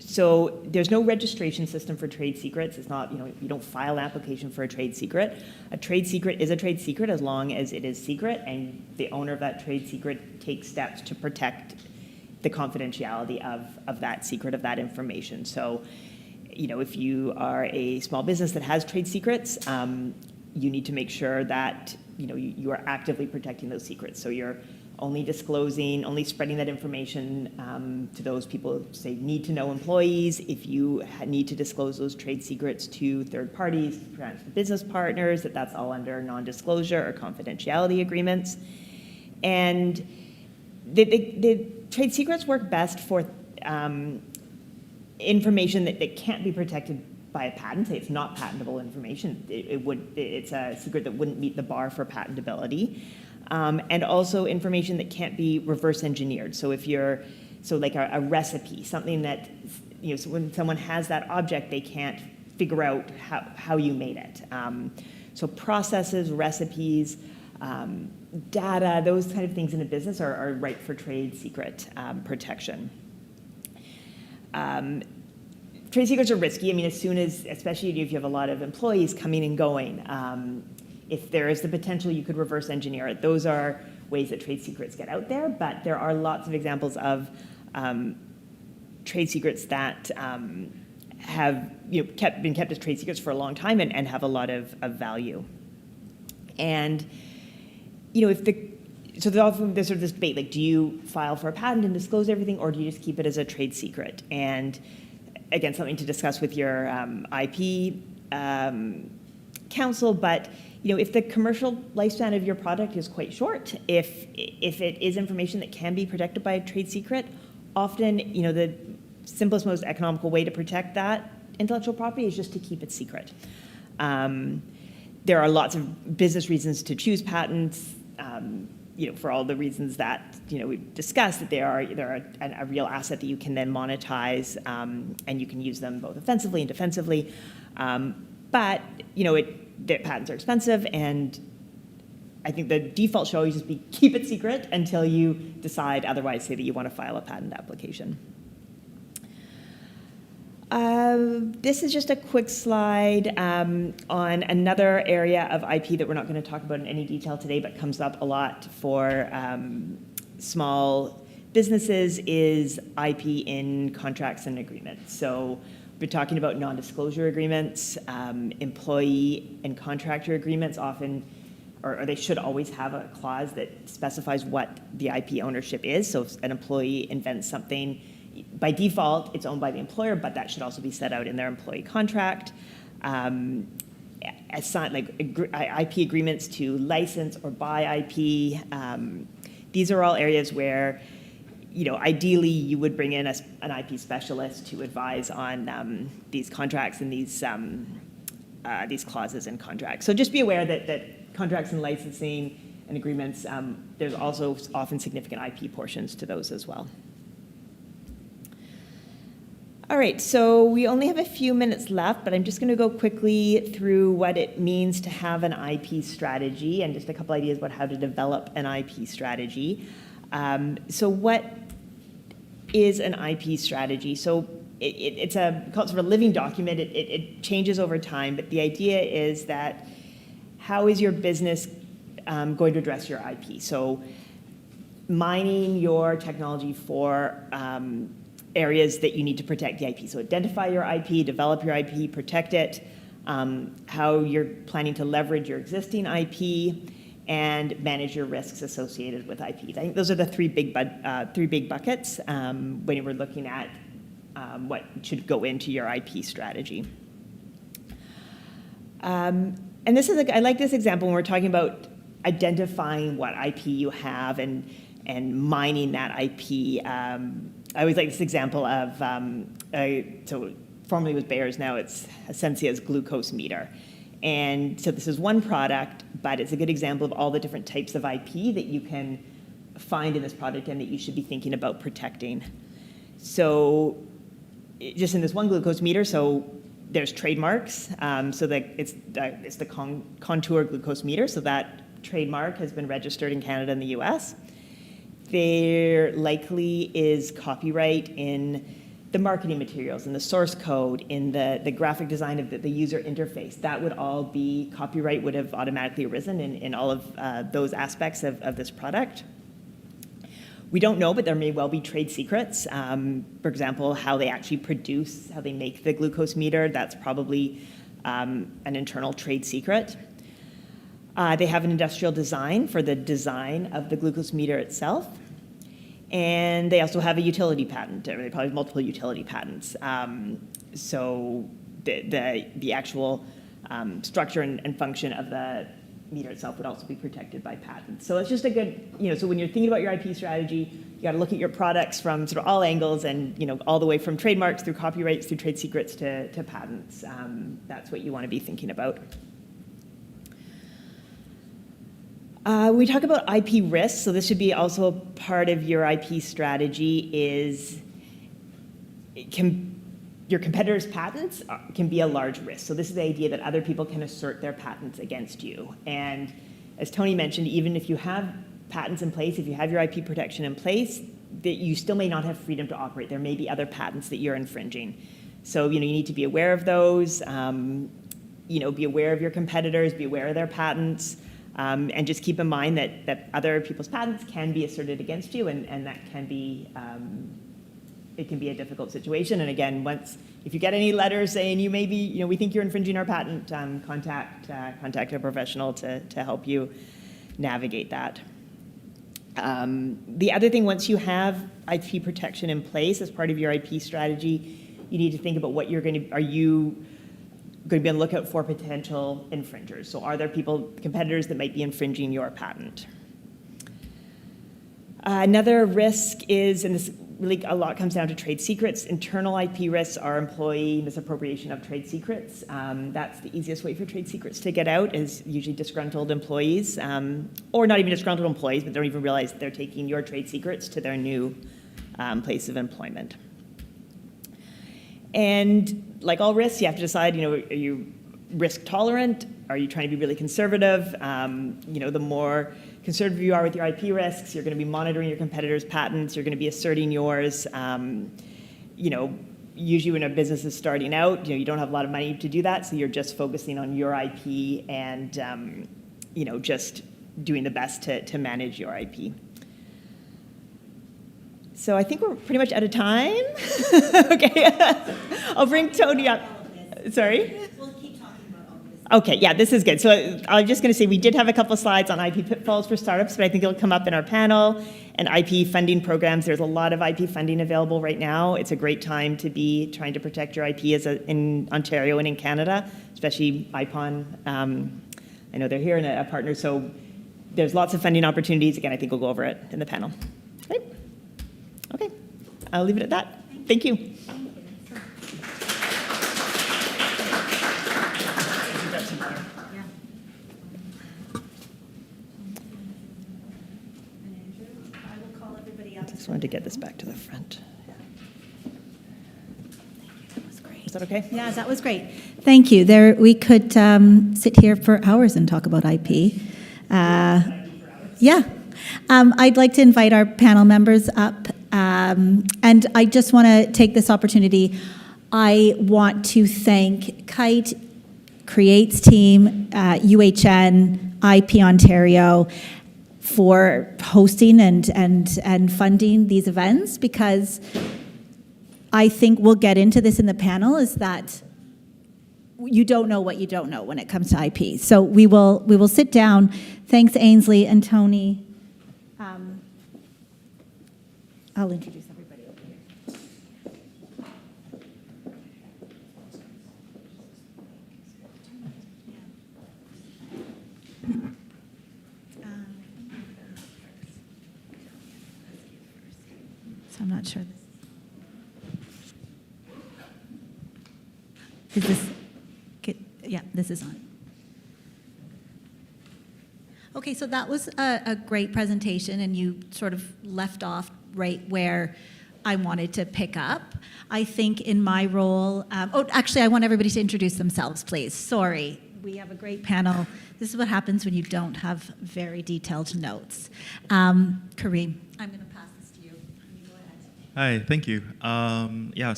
So there's no registration system for trade secrets. It's not, you don't file an application for a trade secret. A trade secret is a trade secret as long as it is secret, and the owner of that trade secret takes steps to protect the confidentiality of that secret, of that information. So, if you are a small business that has trade secrets, you need to make sure that, you are actively protecting those secrets. So you're only disclosing, only spreading that information to those people, say, need to know employees. If you need to disclose those trade secrets to third parties, perhaps business partners, that's all under non-disclosure or confidentiality agreements. And the trade secrets work best for information that can't be protected by a patent. Say it's not patentable information. It's a secret that wouldn't meet the bar for patentability. And also information that can't be reverse engineered. So like a recipe, something that, so when someone has that object, they can't figure out how you made it. So processes, recipes, data, those kind of things in a business are ripe for trade secret protection. Trade secrets are risky. I mean, especially if you have a lot of employees coming and going, if there is the potential you could reverse engineer it. Those are ways that trade secrets get out there, but there are lots of examples of trade secrets that have been kept as trade secrets for a long time and have a lot of value. And so there's often this sort of this debate, like, do you file for a patent and disclose everything, or do you just keep it as a trade secret? And again, something to discuss with your IP counsel, but if the commercial lifespan of your product is quite short, if it is information that can be protected by a trade secret, often the simplest, most economical way to protect that intellectual property is just to keep it secret. There are lots of business reasons to choose patents, for all the reasons that we've discussed, that they're a real asset that you can then monetize, and you can use them both offensively and defensively. But the patents are expensive, and I think the default should always just be keep it secret until you decide otherwise, say that you want to file a patent application. This is just a quick slide on another area of IP that we're not going to talk about in any detail today, but comes up a lot for small businesses, is IP in contracts and agreements. So we're talking about non-disclosure agreements, employee and contractor agreements often, or they should always have a clause that specifies what the IP ownership is. So if an employee invents something, by default, it's owned by the employer, but that should also be set out in their employee contract. IP agreements to license or buy IP. These are all areas where, ideally you would bring in an IP specialist to advise on these contracts and these clauses in contracts. So just be aware that contracts and licensing and agreements, there's also often significant IP portions to those as well. All right, so we only have a few minutes left, but I'm just going to go quickly through what it means to have an IP strategy and just a couple ideas about how to develop an IP strategy. So what is an IP strategy? So it's called sort of a living document. It changes over time, but the idea is that how is your business going to address your IP? So mining your technology for areas that you need to protect the IP. So identify your IP, develop your IP, protect it, how you're planning to leverage your existing IP, and manage your risks associated with IP. I think those are the three big buckets when we're looking at what should go into your IP strategy. And this is I like this example when we're talking about identifying what IP you have and mining that IP. I always like this example of, so formerly was Bayer's, now it's Essenzia's glucose meter. And so this is one product, but it's a good example of all the different types of IP that you can find in this product and that you should be thinking about protecting. So just in this one glucose meter, so there's trademarks. So that it's the Contour glucose meter, so that trademark has been registered in Canada and the US. There likely is copyright in the marketing materials, in the source code, in the graphic design of the user interface. That would all be, copyright would have automatically arisen in all of those aspects of this product. We don't know, but there may well be trade secrets. For example, how they actually produce, how they make the glucose meter, that's probably an internal trade secret. They have an industrial design for the design of the glucose meter itself. And they also have a utility patent. They probably have multiple utility patents. So the actual structure and function of the meter itself would also be protected by patents. So it's just a good, so when you're thinking about your IP strategy, you got to look at your products from sort of all angles and, all the way from trademarks through copyrights, through trade secrets to patents. That's what you want to be thinking about. We talk about IP risks, so this should be also part of your IP strategy is your competitors' patents can be a large risk. So this is the idea that other people can assert their patents against you. And as Tony mentioned, even if you have patents in place, if you have your IP protection in place, that you still may not have freedom to operate. There may be other patents that you're infringing. So, you need to be aware of those, be aware of your competitors, be aware of their patents, and just keep in mind that other people's patents can be asserted against you, and that can be, it can be a difficult situation. And again, if you get any letters saying you may be, we think you're infringing our patent, contact a professional to help you navigate that. The other thing, once you have IP protection in place as part of your IP strategy, you need to think about what are you going to be on the lookout for potential infringers? So are there competitors that might be infringing your patent? Another risk is, and this really a lot comes down to trade secrets. Internal IP risks are employee misappropriation of trade secrets. That's the easiest way for trade secrets to get out, is usually disgruntled employees, or not even disgruntled employees, but don't even realize they're taking your trade secrets to their new place of employment. And like all risks, you have to decide, are you risk tolerant? Are you trying to be really conservative? The more conservative you are with your IP risks, you're going to be monitoring your competitors' patents, you're going to be asserting yours. Usually when a business is starting out, you don't have a lot of money to do that, so you're just focusing on your IP and, just doing the best to manage your IP. So I think we're pretty much out of time. Okay, I'll bring Tony up. Sorry? We'll keep talking about all this. Okay, yeah, this is good. So I'm just going to say we did have a couple slides on IP pitfalls for startups, but I think it'll come up in our panel. And IP funding programs, there's a lot of IP funding available right now. It's a great time to be trying to protect your IP in Ontario and in Canada, especially IPON. I know they're here and a partner, so there's lots of funding opportunities. Again, I think we'll go over it in the panel. Right? Okay, I'll leave it at that. Thank you. I just wanted to get this back to the front. Is that okay? Yeah, that was great. Thank you. We could sit here for hours and talk about IP. Yeah. I'd like to invite our panel members up. And I just want to take this opportunity. I want to thank Kite, Create's team, UHN, IP Ontario, for hosting and funding these events, because I think we'll get into this in the panel, is that you don't know what you don't know when it comes to IP. So we will sit down. Thanks, Ainsley and Tony. I'll introduce everybody over here. So I'm not sure. Is this? Yeah, this is on. Okay, so that was a great presentation, and you sort of left off right where I wanted to pick up. I think in my role, actually, I want everybody to introduce themselves, please. Sorry, we have a great panel. This is what happens when you don't have very detailed notes. Kareem, I'm going to pass this to you. You go ahead. Hi, thank you. So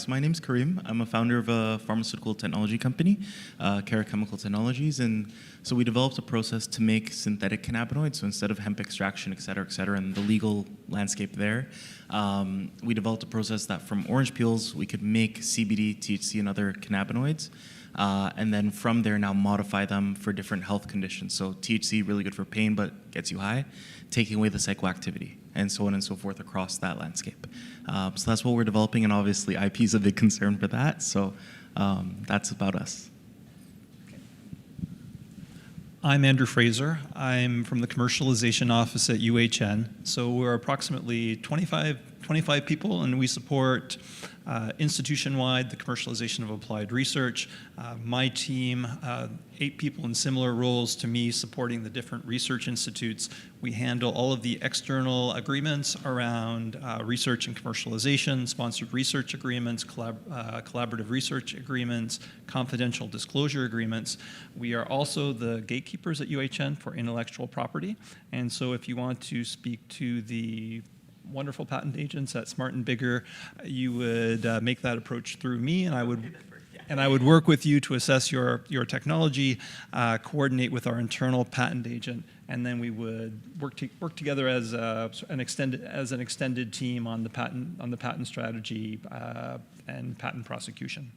my name's Kareem. I'm a founder of a pharmaceutical technology company, Cara Chemical Technologies, and so we developed a process to make synthetic cannabinoids. So instead of hemp extraction, et cetera, and the legal landscape there, we developed a process that from orange peels we could make CBD, THC, and other cannabinoids. and then from there now modify them for different health conditions. So THC, really good for pain, but gets you high, taking away the psychoactivity, and so on and so forth across that landscape. So that's what we're developing, and obviously IP is a big concern for that, so that's about us. I'm Andrew Fraser. I'm from the commercialization office at UHN. So we're approximately 25 people, and we support institution-wide the commercialization of applied research. My team, 8 people in similar roles to me, supporting the different research institutes. We handle all of the external agreements around research and commercialization, sponsored research agreements, collaborative research agreements, confidential disclosure agreements. We are also the gatekeepers at UHN for intellectual property. And so if you want to speak to the wonderful patent agents at Smart & Bigger, you would make that approach through me, and I would work with you to assess your technology, coordinate with our internal patent agent, and then we would work together as an extended team on the patent strategy and patent prosecution.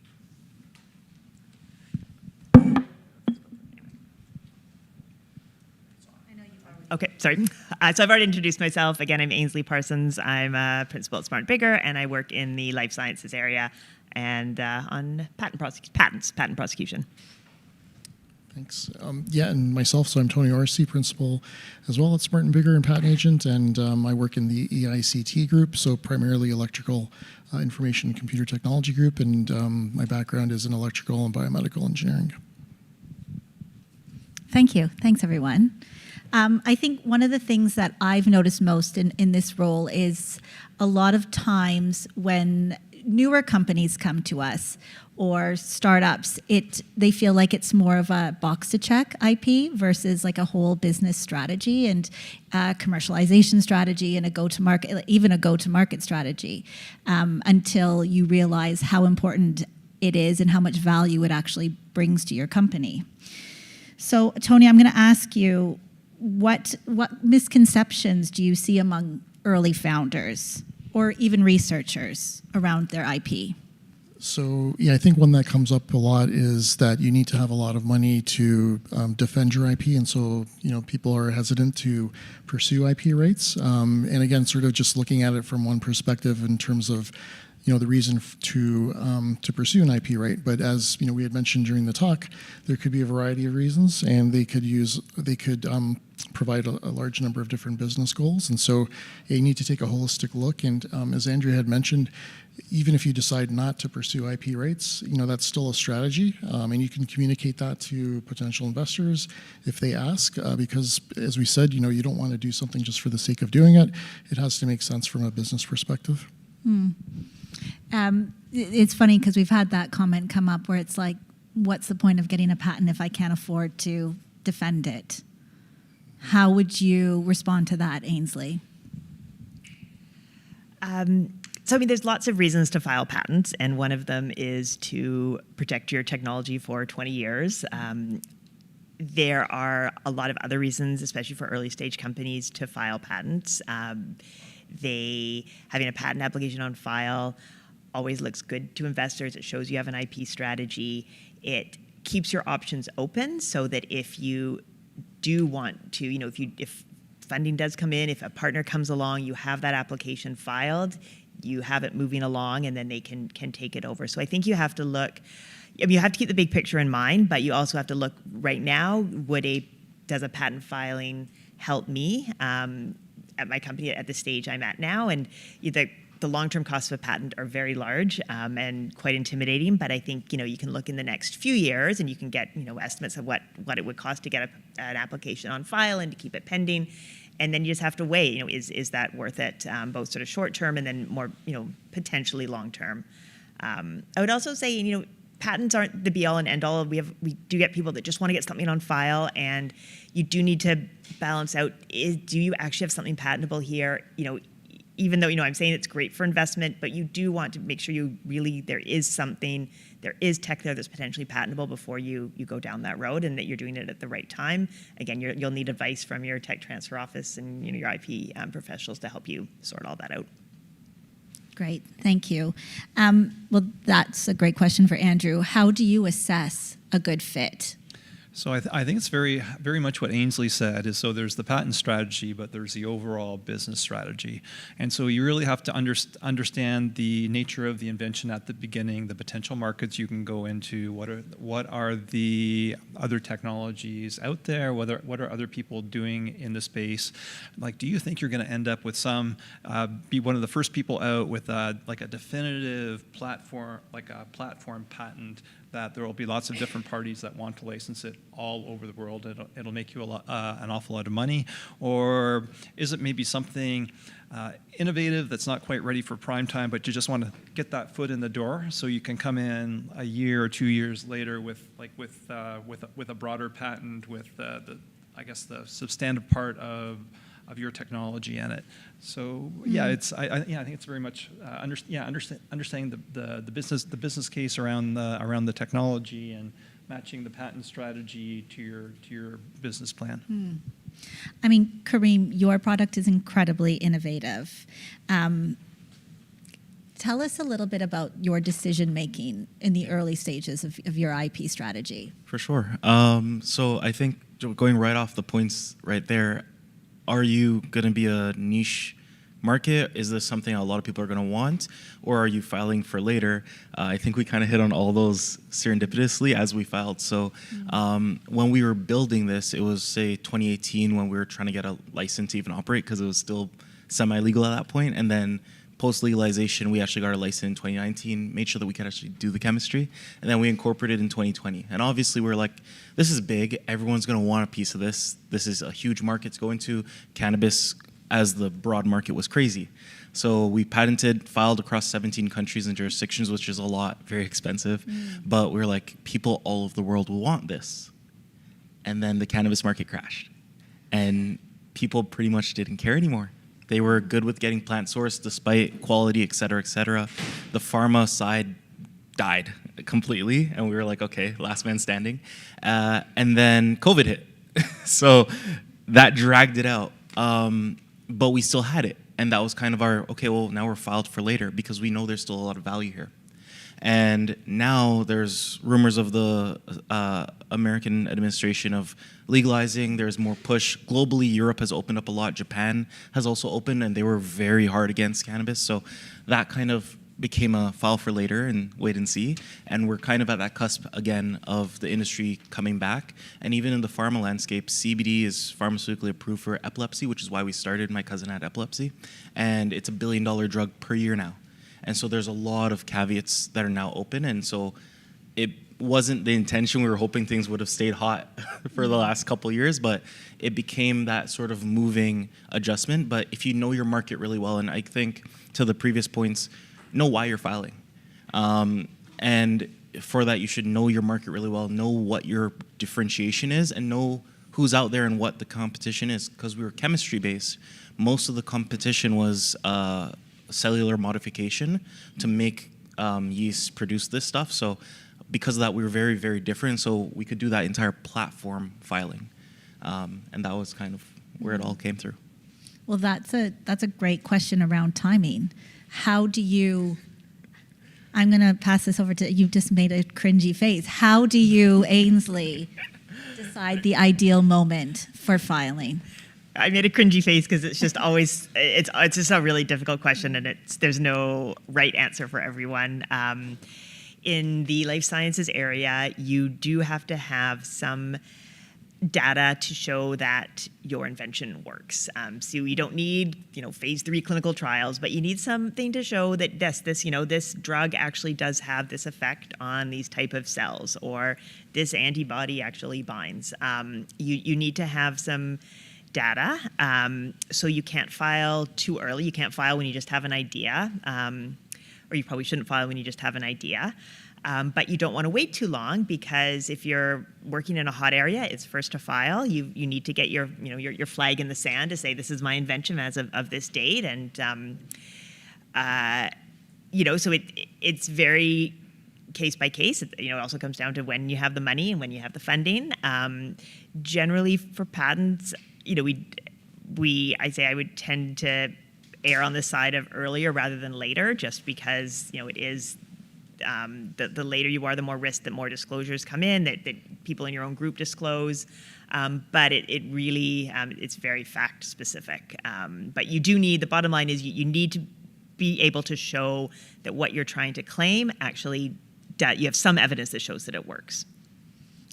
Okay, sorry. So I've already introduced myself. Again, I'm Ainsley Parsons. I'm a principal at Smart & Bigger, and I work in the life sciences area and on patent prosecution. Thanks. Yeah, and myself, so I'm Tony Orsi, principal as well at Smart & Bigger and patent agent, and I work in the EICT group, so primarily electrical information and computer technology group, and my background is in electrical and biomedical engineering. Thank you. Thanks, everyone. I think one of the things that I've noticed most in this role is a lot of times when newer companies come to us or startups, they feel like it's more of a box to check IP versus like a whole business strategy and commercialization strategy and even a go-to-market strategy, until you realize how important it is and how much value it actually brings to your company. So, Tony, I'm going to ask you, what misconceptions do you see among early founders or even researchers around their IP? So, yeah, I think one that comes up a lot is that you need to have a lot of money to defend your IP, and so, people are hesitant to pursue IP rights. And again, sort of just looking at it from one perspective in terms of the reason to pursue an IP right. But as we had mentioned during the talk, there could be a variety of reasons, and they could provide a large number of different business goals. And so you need to take a holistic look. And as Andrea had mentioned, even if you decide not to pursue IP rights, that's still a strategy, and you can communicate that to potential investors if they ask, because as we said, you don't want to do something just for the sake of doing it. It has to make sense from a business perspective. It's funny because we've had that comment come up where it's like, what's the point of getting a patent if I can't afford to defend it? How would you respond to that, Ainsley? So, there's lots of reasons to file patents, and one of them is to protect your technology for 20 years. There are a lot of other reasons, especially for early stage companies, to file patents. Having a patent application on file always looks good to investors. It shows you have an IP strategy. It keeps your options open so that if you do want to, if funding does come in, if a partner comes along, you have that application filed, you have it moving along, and then they can take it over. So I think you have to look, you have to keep the big picture in mind, but you also have to look right now, does a patent filing help me at my company at the stage I'm at now? And the long-term costs of a patent are very large and quite intimidating, but I think you can look in the next few years and you can get estimates of what it would cost to get an application on file and to keep it pending, and then you just have to weigh is that worth it, both sort of short-term and then more potentially long-term. I would also say patents aren't the be-all and end-all. We do get people that just want to get something on file, and you do need to balance out: do you actually have something patentable here? Even though I'm saying it's great for investment, but you do want to make sure there is tech there that's potentially patentable before you go down that road, and that you're doing it at the right time. Again, you'll need advice from your tech transfer office and your IP professionals to help you sort all that out. Great, thank you. Well, that's a great question for Andrew. How do you assess a good fit? So I think it's very, very much what Ainsley said is, so there's the patent strategy, but there's the overall business strategy. And so you really have to understand the nature of the invention at the beginning, the potential markets you can go into, what are the other technologies out there, what are other people doing in the space. Like, do you think you're going to end up with be one of the first people out with like a definitive platform, like a platform patent, that there will be lots of different parties that want to license it all over the world? It'll make you an awful lot of money. Or is it maybe something innovative that's not quite ready for prime time, but you just want to get that foot in the door so you can come in a year or 2 years later with a broader patent with the substantive part of your technology in it. So yeah, I think it's very much understanding the business case around the technology and matching the patent strategy to your business plan. I mean, Kareem, your product is incredibly innovative. Tell us a little bit about your decision making in the early stages of your IP strategy. For sure. So I think going right off the points right there, are you going to be a niche market? Is this something a lot of people are going to want? Or are you filing for later? I think we kind of hit on all those serendipitously as we filed. So when we were building this, it was, say, 2018 when we were trying to get a license to even operate because it was still semi-legal at that point. And then post-legalization, we actually got our license in 2019, made sure that we could actually do the chemistry, and then we incorporated in 2020. And obviously, we're like, this is big. Everyone's going to want a piece of this. This is a huge market to go into. Cannabis as the broad market was crazy. So we patented, filed across 17 countries and jurisdictions, which is a lot, very expensive. But we were like, people all over the world will want this. And then the cannabis market crashed. And people pretty much didn't care anymore. They were good with getting plant sourced despite quality, et cetera, et cetera. The pharma side died completely, and we were like, okay, last man standing. And then COVID hit. So that dragged it out. But we still had it. And that was kind of our, okay, well, now we're filed for later because we know there's still a lot of value here. And now there's rumors of the American administration of legalizing. There's more push. Globally, Europe has opened up a lot. Japan has also opened, and they were very hard against cannabis. So that kind of became a file for later and wait and see. And we're kind of at that cusp again of the industry coming back. And even in the pharma landscape, CBD is pharmaceutically approved for epilepsy, which is why we started. My cousin had epilepsy. And it's $1 billion drug per year now. And so there's a lot of caveats that are now open. And so it wasn't the intention. We were hoping things would have stayed hot for the last couple of years, but it became that sort of moving adjustment. But if you know your market really well, and I think to the previous points, know why you're filing. And for that, you should know your market really well, know what your differentiation is, and know who's out there and what the competition is. Because we were chemistry-based, most of the competition was cellular modification to make yeast produce this stuff. So because of that, we were very, very different. So we could do that entire platform filing. And that was kind of where it all came through. Well, that's a great question around timing. How do you, I'm going to pass this over to, you just made a cringy face. How do you, Ainsley, decide the ideal moment for filing? I made a cringy face because it's just always, it's just a really difficult question, and there's no right answer for everyone. In the life sciences area, you do have to have some data to show that your invention works. So you don't need, phase 3 clinical trials, but you need something to show that this drug actually does have this effect on these type of cells, or this antibody actually binds. You need to have some data, so you can't file too early. You can't file when you just have an idea, or you probably shouldn't file when you just have an idea. But you don't want to wait too long, because if you're working in a hot area, it's first to file. You need to get your flag in the sand to say, this is my invention as of this date, and so it's very case by case. It also comes down to when you have the money and when you have the funding. Generally, for patents, I would tend to err on the side of earlier rather than later, just because, it is the later you are, the more risk that more disclosures come in, that people in your own group disclose. But it really, it's very fact specific. But you do need, the bottom line is you need to be able to show that what you're trying to claim actually, you have some evidence that shows that it works.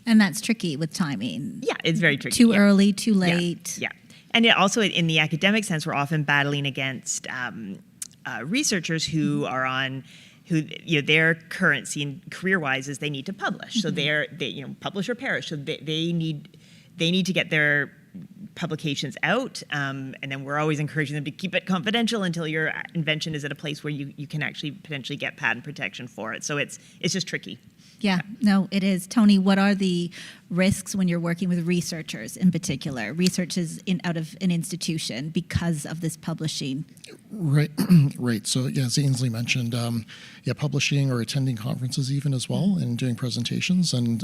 And that's tricky with timing. Yeah, it's very tricky. Too early, too late. Yeah. And it also, in the academic sense, we're often battling against researchers who are on, their currency and career-wise is they need to publish. So they publish or perish. So they need to get their publications out, and then we're always encouraging them to keep it confidential until your invention is at a place where you can actually potentially get patent protection for it. So it's just tricky. Yeah, no, it is. Tony, what are the risks when you're working with researchers in particular? Research is out of an institution because of this publishing. Right, right. So yeah, as Ainsley mentioned, publishing or attending conferences even as well and doing presentations. And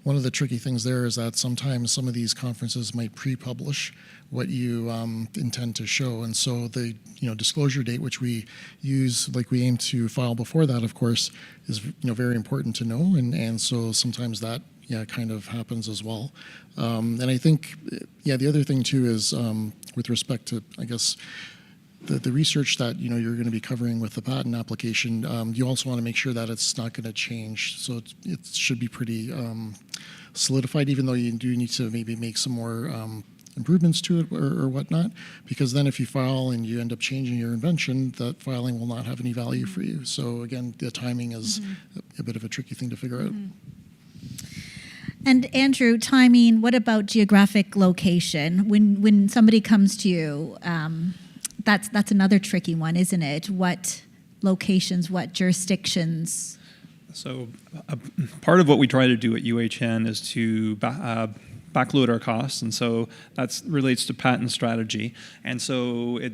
one of the tricky things there is that sometimes some of these conferences might pre-publish what you intend to show. And so the disclosure date, which we use, like we aim to file before that, of course, is very important to know. And so sometimes that kind of happens as well. And I think, the other thing too is with respect to, I guess, the research that you're going to be covering with the patent application, you also want to make sure that it's not going to change. So it should be pretty solidified, even though you do need to maybe make some more improvements to it or whatnot, because then if you file and you end up changing your invention, that filing will not have any value for you. So again, the timing is a bit of a tricky thing to figure out. And Andrew, timing, what about geographic location? When somebody comes to you, that's another tricky one, isn't it? What locations, what jurisdictions? So part of what we try to do at UHN is to backload our costs, and so that relates to patent strategy. And so it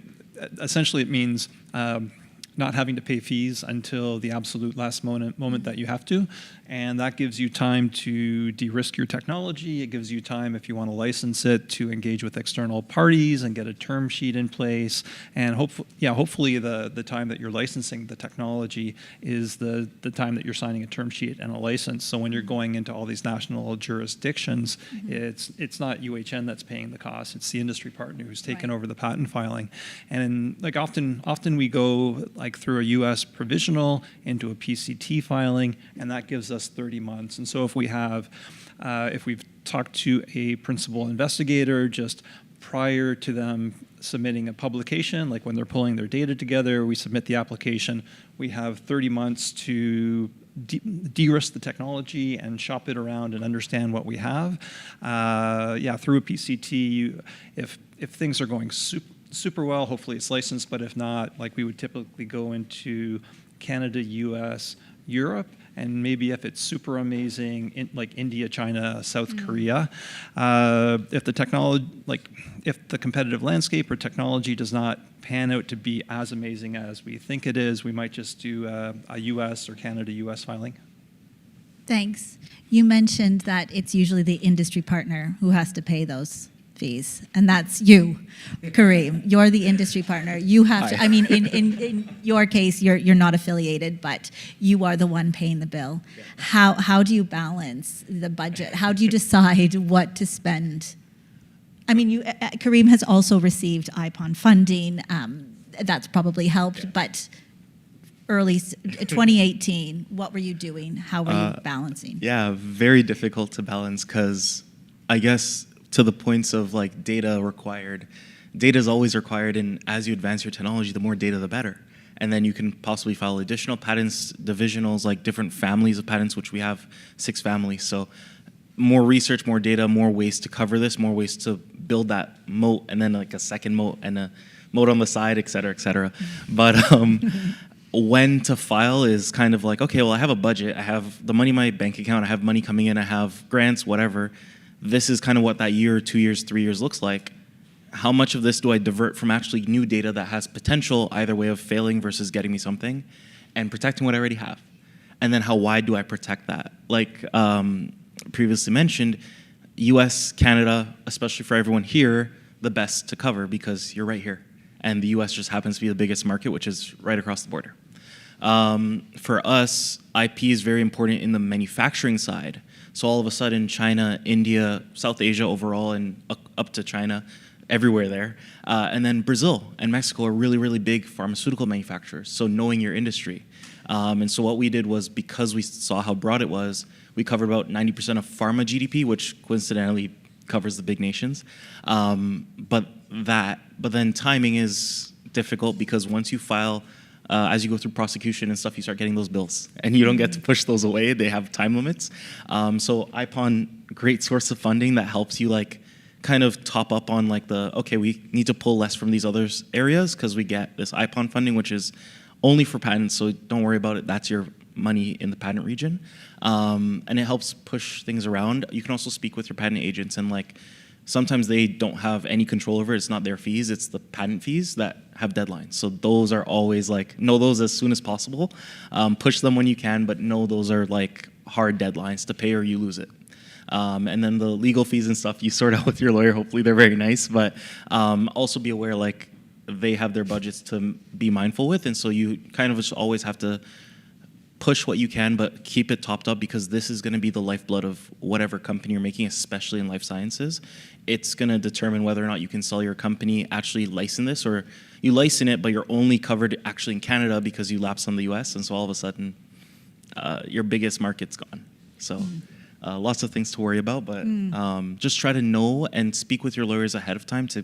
means not having to pay fees until the absolute last moment that you have to. And that gives you time to de-risk your technology. It gives you time, if you want to license it, to engage with external parties and get a term sheet in place. And hopefully the time that you're licensing the technology is the time that you're signing a term sheet and a license. So when you're going into all these national jurisdictions, it's not UHN that's paying the cost. It's the industry partner who's taken over the patent filing. And often we go through a U.S. provisional into a PCT filing, and that gives us 30 months. And so if we've talked to a principal investigator just prior to them submitting a publication, like when they're pulling their data together, we submit the application, we have 30 months to de-risk the technology and shop it around and understand what we have. Through a PCT, if things are going super well, hopefully it's licensed, but if not, we would typically go into Canada, US, Europe, and maybe if it's super amazing, like India, China, South Korea. If the competitive landscape or technology does not pan out to be as amazing as we think it is, we might just do a US or Canada, US filing. Thanks. You mentioned that it's usually the industry partner who has to pay those fees, and that's you, Kareem. You're the industry partner. You have to. I mean, in your case, you're not affiliated, but you are the one paying the bill. Yeah. How do you balance the budget? How do you decide what to spend? I mean, Kareem has also received IPON funding. That's probably helped, but early 2018, what were you doing? How were you balancing? Yeah, very difficult to balance because I guess to the points of data required, data is always required, and as you advance your technology, the more data, the better. And then you can possibly file additional patents, divisionals, different families of patents, which we have 6 families. So more research, more data, more ways to cover this, more ways to build that moat, and then a second moat and a moat on the side, et cetera, et cetera. But when to file is kind of okay, well, I have a budget, I have the money in my bank account, I have money coming in, I have grants, whatever. This is kind of what that year, 2 years, 3 years looks like. How much of this do I divert from actually new data that has potential either way of failing versus getting me something and protecting what I already have? And then how wide do I protect that? Previously mentioned, US, Canada, especially for everyone here, the best to cover because you're right here. and the US just happens to be the biggest market, which is right across the border. For us, IP is very important in the manufacturing side. So all of a sudden, China, India, South Asia overall, and up to China, everywhere there, and then Brazil and Mexico are really, really big pharmaceutical manufacturers. So knowing your industry. And so what we did was, because we saw how broad it was, we covered about 90% of pharma GDP, which coincidentally covers the big nations. But then timing is difficult, because once you file, as you go through prosecution and stuff, you start getting those bills, and you don't get to push those away. They have time limits. So IPON, great source of funding that helps you kind of top up on okay, we need to pull less from these other areas because we get this IPON funding, which is only for patents, so don't worry about it. That's your money in the patent region. And it helps push things around. You can also speak with your patent agents, and sometimes they don't have any control over it. It's not their fees, it's the patent fees that have deadlines. So those are always know those as soon as possible. Push them when you can, but know those are hard deadlines to pay or you lose it. And then the legal fees and stuff you sort out with your lawyer. Hopefully they're very nice, but also be aware they have their budgets to be mindful with, and so you kind of just always have to push what you can, but keep it topped up, because this is going to be the lifeblood of whatever company you're making, especially in life sciences. It's going to determine whether or not you can sell your company, actually license this, or you license it, but you're only covered actually in Canada because you lapsed on the US, and so all of a sudden your biggest market's gone. So lots of things to worry about, but just try to know and speak with your lawyers ahead of time to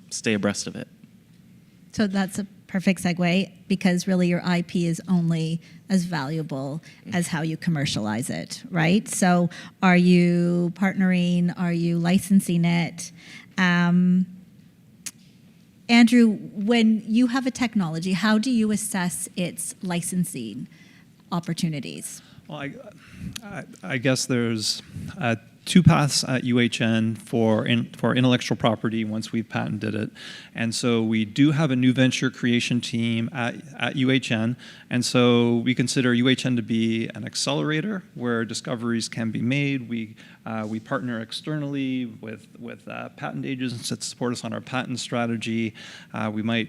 stay abreast of it. So that's a perfect segue, because really your IP is only as valuable as how you commercialize it, right? So are you partnering? Are you licensing it? Andrew, when you have a technology, how do you assess its licensing opportunities? Well, I guess there's two paths at UHN for intellectual property once we've patented it. And so we do have a new venture creation team at UHN. And so we consider UHN to be an accelerator where discoveries can be made. We partner externally with patent agents that support us on our patent strategy. We might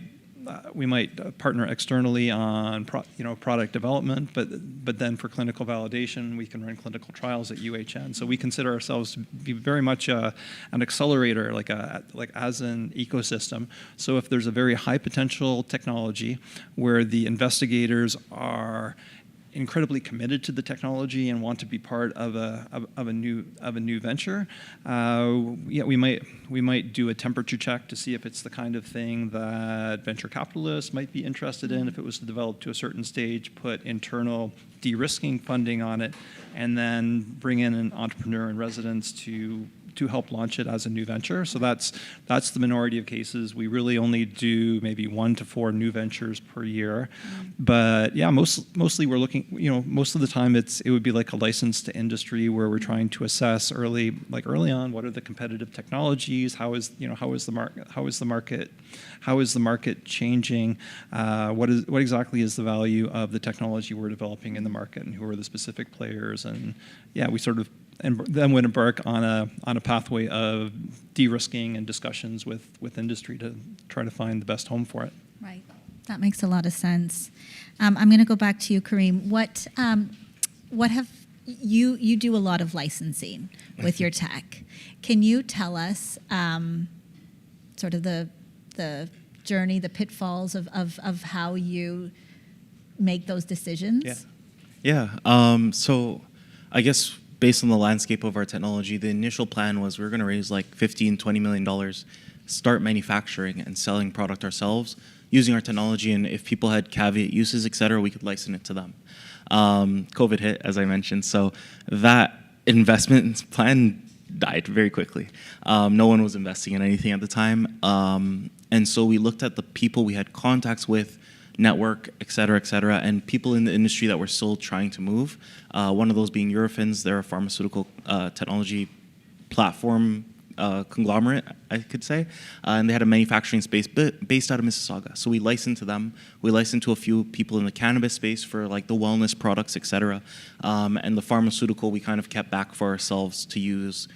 partner externally on product development, but then for clinical validation, we can run clinical trials at UHN. So we consider ourselves to be very much an accelerator, like as an ecosystem. So if there's a very high potential technology where the investigators are incredibly committed to the technology and want to be part of a new venture, we might do a temperature check to see if it's the kind of thing that venture capitalists might be interested in. If it was to develop to a certain stage, put internal de-risking funding on it, and then bring in an entrepreneur in residence to help launch it as a new venture. So that's the minority of cases. We really only do maybe 1 to 4 new ventures per year. But yeah, mostly we're looking, most of the time it would be like a license to industry where we're trying to assess early on, what are the competitive technologies? How is the market changing? What exactly is the value of the technology we're developing in the market, and who are the specific players? And yeah, we sort of and then would embark on a pathway of de-risking and discussions with industry to try to find the best home for it. Right. That makes a lot of sense. I'm going to go back to you, Kareem. What have you do a lot of licensing with your tech? Can you tell us sort of the journey, the pitfalls of how you make those decisions? Yeah. So I guess, based on the landscape of our technology, the initial plan was we were going to raise $15-20 million, start manufacturing and selling product ourselves using our technology, and if people had caveat uses, et cetera, we could license it to them. COVID hit, as I mentioned, so that investment plan died very quickly. No one was investing in anything at the time, and so we looked at the people we had contacts with, network, et cetera, and people in the industry that were still trying to move. One of those being Eurofins. They're a pharmaceutical technology platform conglomerate, I could say, and they had a manufacturing space based out of Mississauga. So we licensed to them. We licensed to a few people in the cannabis space for the wellness products, et cetera, and the pharmaceutical we kind of kept back for ourselves to use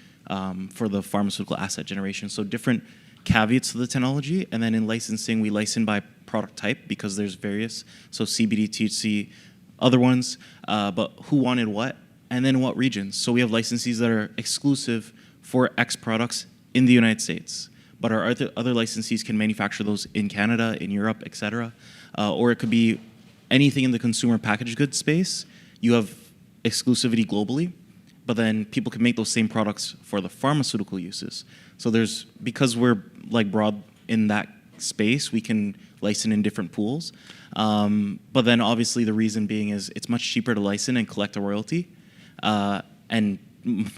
for the pharmaceutical asset generation. So different caveats to the technology. And then in licensing, we license by product type because there's various, so CBD, THC, other ones, but who wanted what, and then what regions. So we have licensees that are exclusive for X products in the United States, but our other licensees can manufacture those in Canada, in Europe, et cetera. Or it could be anything in the consumer packaged goods space. You have exclusivity globally, but then people can make those same products for the pharmaceutical uses. So because we're like broad in that space, we can license in different pools. But then obviously the reason being is it's much cheaper to license and collect a royalty, and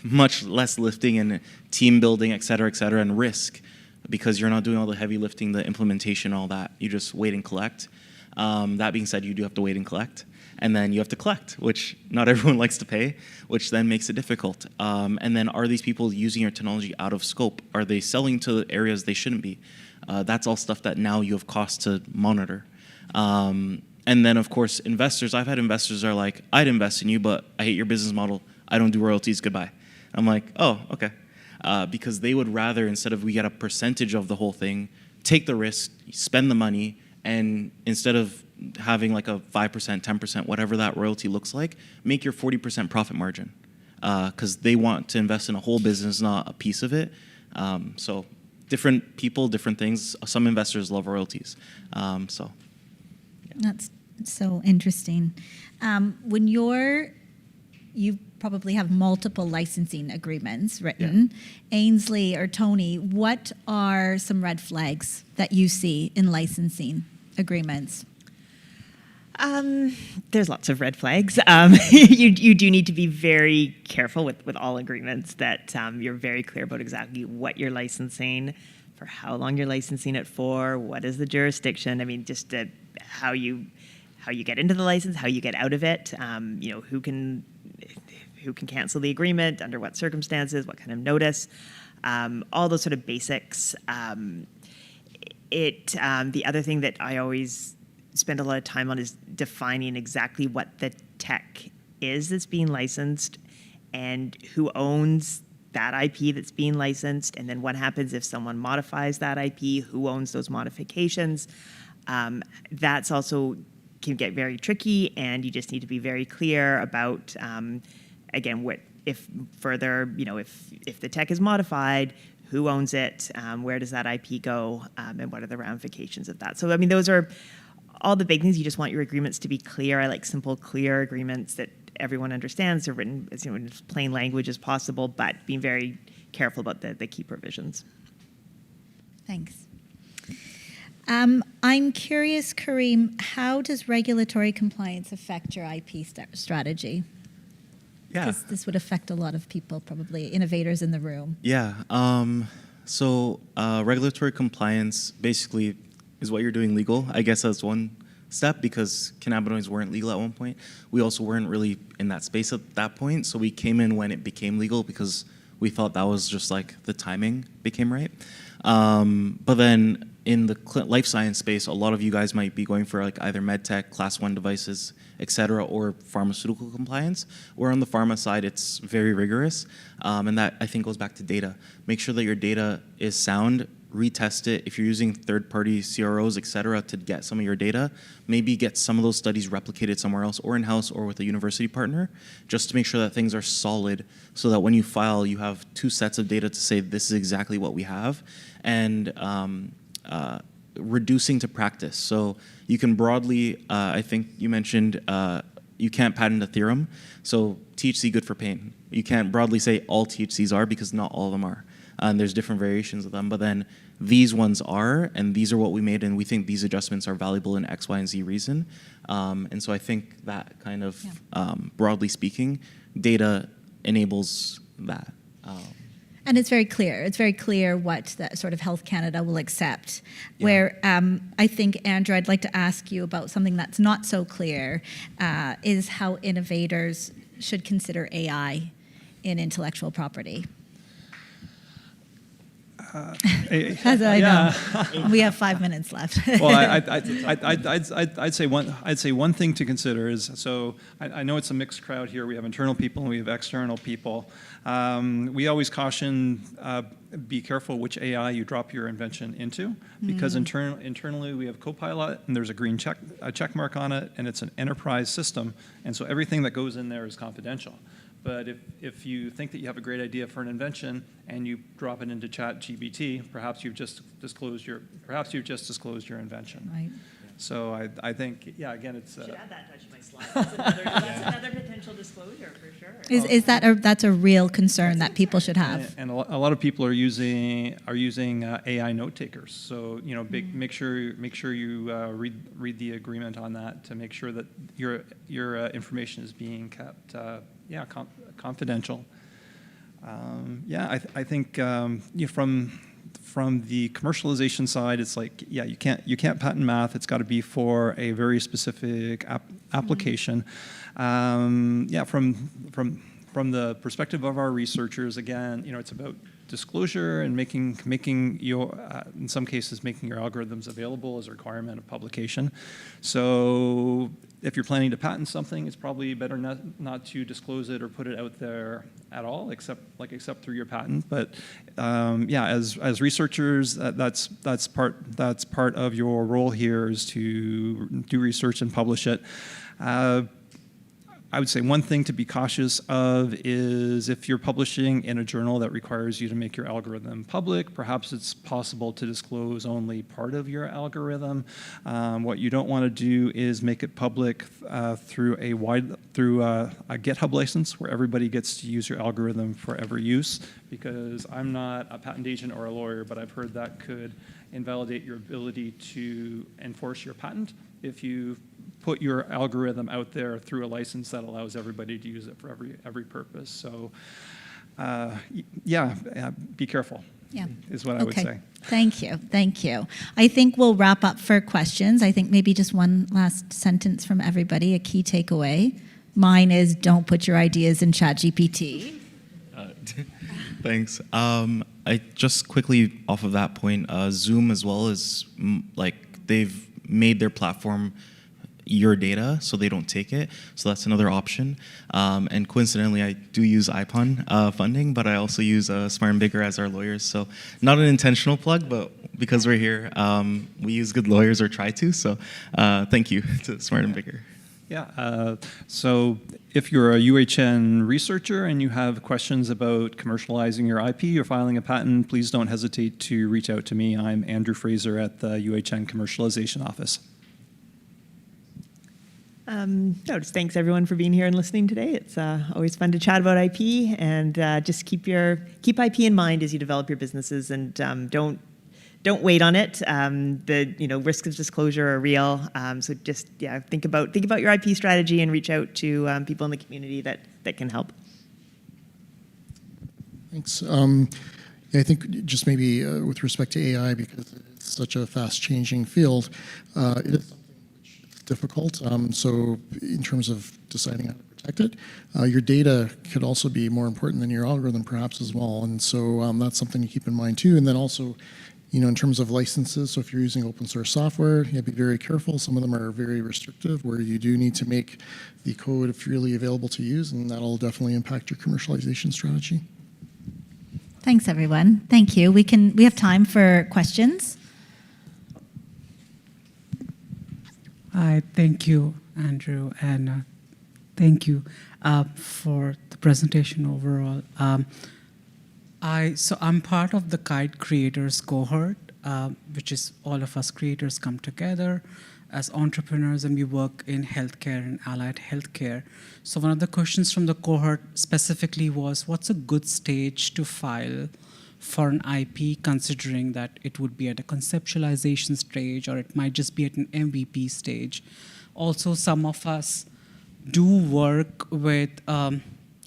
much less lifting and team building, et cetera, and risk, because you're not doing all the heavy lifting, the implementation, all that. You just wait and collect. That being said, you do have to wait and collect. And then you have to collect, which not everyone likes to pay, which then makes it difficult. And then are these people using your technology out of scope? Are they selling to areas they shouldn't be? That's all stuff that now you have cost to monitor. And then, of course, investors. I've had investors that are like, I'd invest in you, but I hate your business model. I don't do royalties. Goodbye. I'm like, oh, okay. Because they would rather, instead of we get a percentage of the whole thing, take the risk, spend the money, and instead of having like a 5%, 10%, whatever that royalty looks like, make your 40% profit margin. Because they want to invest in a whole business, not a piece of it. So different people, different things. Some investors love royalties. That's so interesting. When you probably have multiple licensing agreements written. Yeah. Ainsley or Tony, what are some red flags that you see in licensing agreements? There's lots of red flags. You do need to be very careful with all agreements that you're very clear about exactly what you're licensing, for how long you're licensing it for, what is the jurisdiction. I mean, just how you get into the license, how you get out of it. Who can cancel the agreement, under what circumstances, what kind of notice, all those sort of basics. The other thing that I always spend a lot of time on is defining exactly what the tech is that's being licensed and who owns that IP that's being licensed, and then what happens if someone modifies that IP, who owns those modifications. That's also can get very tricky, and you just need to be very clear about, again, if the tech is modified, who owns it, where does that IP go, and what are the ramifications of that. So, I mean, those are all the big things. You just want your agreements to be clear. I like simple, clear agreements that everyone understands. They're written in as plain language as possible, but being very careful about the key provisions. Thanks. I'm curious, Kareem, how does regulatory compliance affect your IP strategy? Yeah. Because this would affect a lot of people, probably innovators in the room. Yeah. So regulatory compliance basically is what you're doing legal. I guess that's one step, because cannabinoids weren't legal at one point. We also weren't really in that space at that point. So we came in when it became legal because we thought that was just like the timing became right. But then in the life science space, a lot of you guys might be going for like either med tech, class 1 devices, et cetera, or pharmaceutical compliance. Where on the pharma side, it's very rigorous. And that, I think, goes back to data. Make sure that your data is sound. Retest it. If you're using third-party CROs, et cetera, to get some of your data, maybe get some of those studies replicated somewhere else, or in-house, or with a university partner, just to make sure that things are solid, so that when you file, you have 2 sets of data to say this is exactly what we have. And reducing to practice. So you can broadly, I think you mentioned, you can't patent a theorem. So THC good for pain. You can't broadly say all THCs are, because not all of them are. And there's different variations of them. But then these ones are, and these are what we made, and we think these adjustments are valuable in X, Y, and Z reason. And so I think that kind of, broadly speaking, data enables that. And it's very clear. It's very clear what that sort of Health Canada will accept. Yeah. Where I think, Andrew, I'd like to ask you about something that's not so clear, is how innovators should consider AI in intellectual property. As I know. We have 5 minutes left. Well, I'd say one thing to consider is, so I know it's a mixed crowd here. We have internal people and we have external people. We always caution, be careful which AI you drop your invention into, because internally we have Copilot and there's a check mark on it, and it's an enterprise system, and so everything that goes in there is confidential. But if you think that you have a great idea for an invention and you drop it into ChatGPT, perhaps you've just disclosed your invention. Right. So I think, yeah, again, it's. Should add that touch to my slide. That's another potential disclosure for sure. Is that's a real concern that people should have? And a lot of people are using AI note takers. So make sure you read the agreement on that to make sure that your information is being kept confidential. I think from the commercialization side, it's like, you can't patent math. It's got to be for a very specific application. From the perspective of our researchers, again, it's about disclosure and making your, in some cases, making your algorithms available as a requirement of publication. So if you're planning to patent something, it's probably better not to disclose it or put it out there at all, except through your patent. But as researchers, that's part of your role here, is to do research and publish it. I would say one thing to be cautious of is if you're publishing in a journal that requires you to make your algorithm public, perhaps it's possible to disclose only part of your algorithm. What you don't want to do is make it public through a GitHub license where everybody gets to use your algorithm for every use, because I'm not a patent agent or a lawyer, but I've heard that could invalidate your ability to enforce your patent if you put your algorithm out there through a license that allows everybody to use it for every purpose. So, be careful. Yeah. Is what I would say. Thank you. I think we'll wrap up for questions. I think maybe just one last sentence from everybody, a key takeaway. Mine is, don't put your ideas in ChatGPT. Thanks. I just quickly off of that point, Zoom as well is they've made their platform your data, so they don't take it. So that's another option. And coincidentally, I do use IPON funding, but I also use Smart and Bigger as our lawyers. So not an intentional plug, but because we're here, we use good lawyers, or try to. So thank you to Smart and Bigger. Yeah. So if you're a UHN researcher and you have questions about commercializing your IP or filing a patent, please don't hesitate to reach out to me. I'm Andrew Fraser at the UHN Commercialization Office. Just thanks everyone for being here and listening today. It's always fun to chat about IP, and just keep IP in mind as you develop your businesses, and don't wait on it. The risks of disclosure are real. So just think about your IP strategy and reach out to people in the community that can help. Thanks. I think just maybe with respect to AI, because it's such a fast-changing field, it is something which is difficult. So in terms of deciding how to protect it, your data could also be more important than your algorithm, perhaps, as well. And so that's something to keep in mind too. And then also, in terms of licenses, so if you're using open source software, you have to be very careful. Some of them are very restrictive, where you do need to make the code freely available to use, and that'll definitely impact your commercialization strategy. Thanks, everyone. Thank you. We have time for questions. Hi, thank you, Andrew, and thank you for the presentation overall. So I'm part of the KITE creators cohort, which is all of us creators come together as entrepreneurs, and we work in healthcare and allied healthcare. So one of the questions from the cohort specifically was, what's a good stage to file for an IP, considering that it would be at a conceptualization stage, or it might just be at an MVP stage? Also, some of us do work with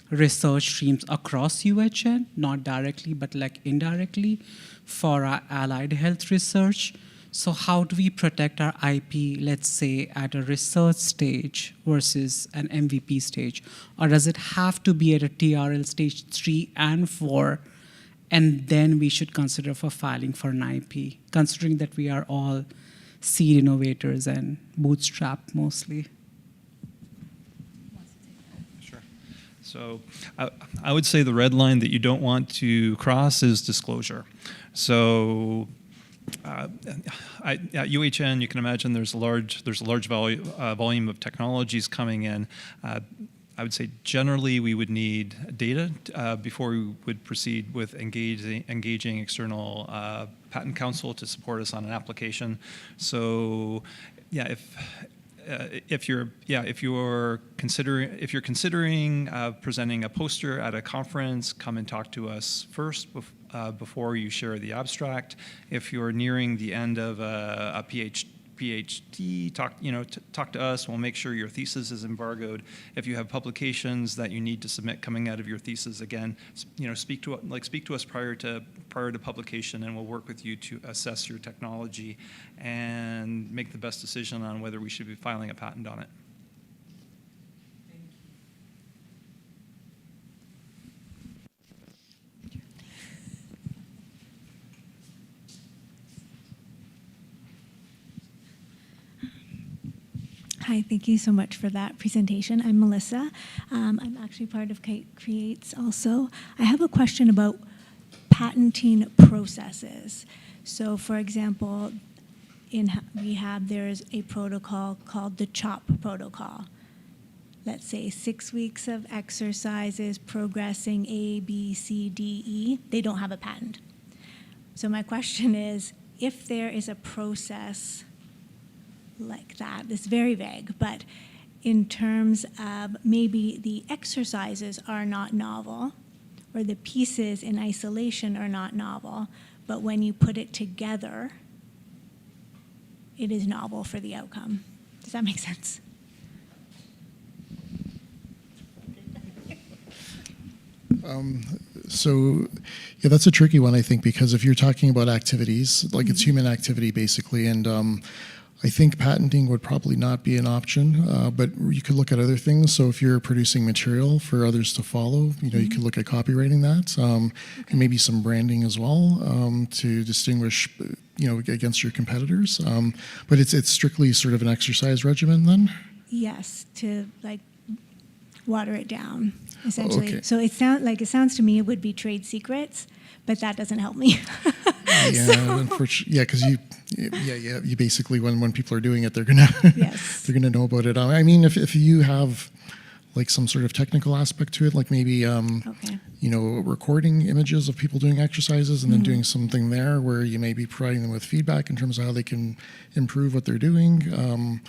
research streams across UHN, not directly, but like indirectly for our allied health research. So how do we protect our IP, let's say, at a research stage versus an MVP stage? Or does it have to be at a TRL stage 3 and 4 and then we should consider for filing for an IP, considering that we are all seed innovators and bootstrap mostly. Sure. So I would say the red line that you don't want to cross is disclosure. So at UHN, you can imagine there's a large volume of technologies coming in. I would say generally we would need data before we would proceed with engaging external patent counsel to support us on an application. So, yeah, if you're considering presenting a poster at a conference, come and talk to us first before you share the abstract. If you're nearing the end of a PhD, talk to us. We'll make sure your thesis is embargoed. If you have publications that you need to submit coming out of your thesis, again, speak to us prior to publication, and we'll work with you to assess your technology and make the best decision on whether we should be filing a patent on it. Hi, thank you so much for that presentation. I'm Melissa. I'm actually part of Kite Creates also. I have a question about patenting processes. So for example, in rehab, there's a protocol called the CHOP protocol. Let's say 6 weeks of exercises, progressing A, B, C, D, E. They don't have a patent. So my question is, if there is a process like that, it's very vague, but in terms of maybe the exercises are not novel, or the pieces in isolation are not novel, but when you put it together, it is novel for the outcome. Does that make sense? So, yeah, that's a tricky one, I think, because if you're talking about activities, like it's human activity basically, and I think patenting would probably not be an option, but you could look at other things. So if you're producing material for others to follow, you could look at copywriting that, and maybe some branding as well to distinguish, against your competitors. But it's strictly sort of an exercise regimen then? Yes, to like water it down, essentially. Okay. So it sounds to me it would be trade secrets, but that doesn't help me. Yeah, unfortunately, because you basically when people are doing it, they're gonna Yes. they're gonna know about it. I mean, if you have like some sort of technical aspect to it, like maybe Okay. recording images of people doing exercises and then doing something there where you may be providing them with feedback in terms of how they can improve what they're doing.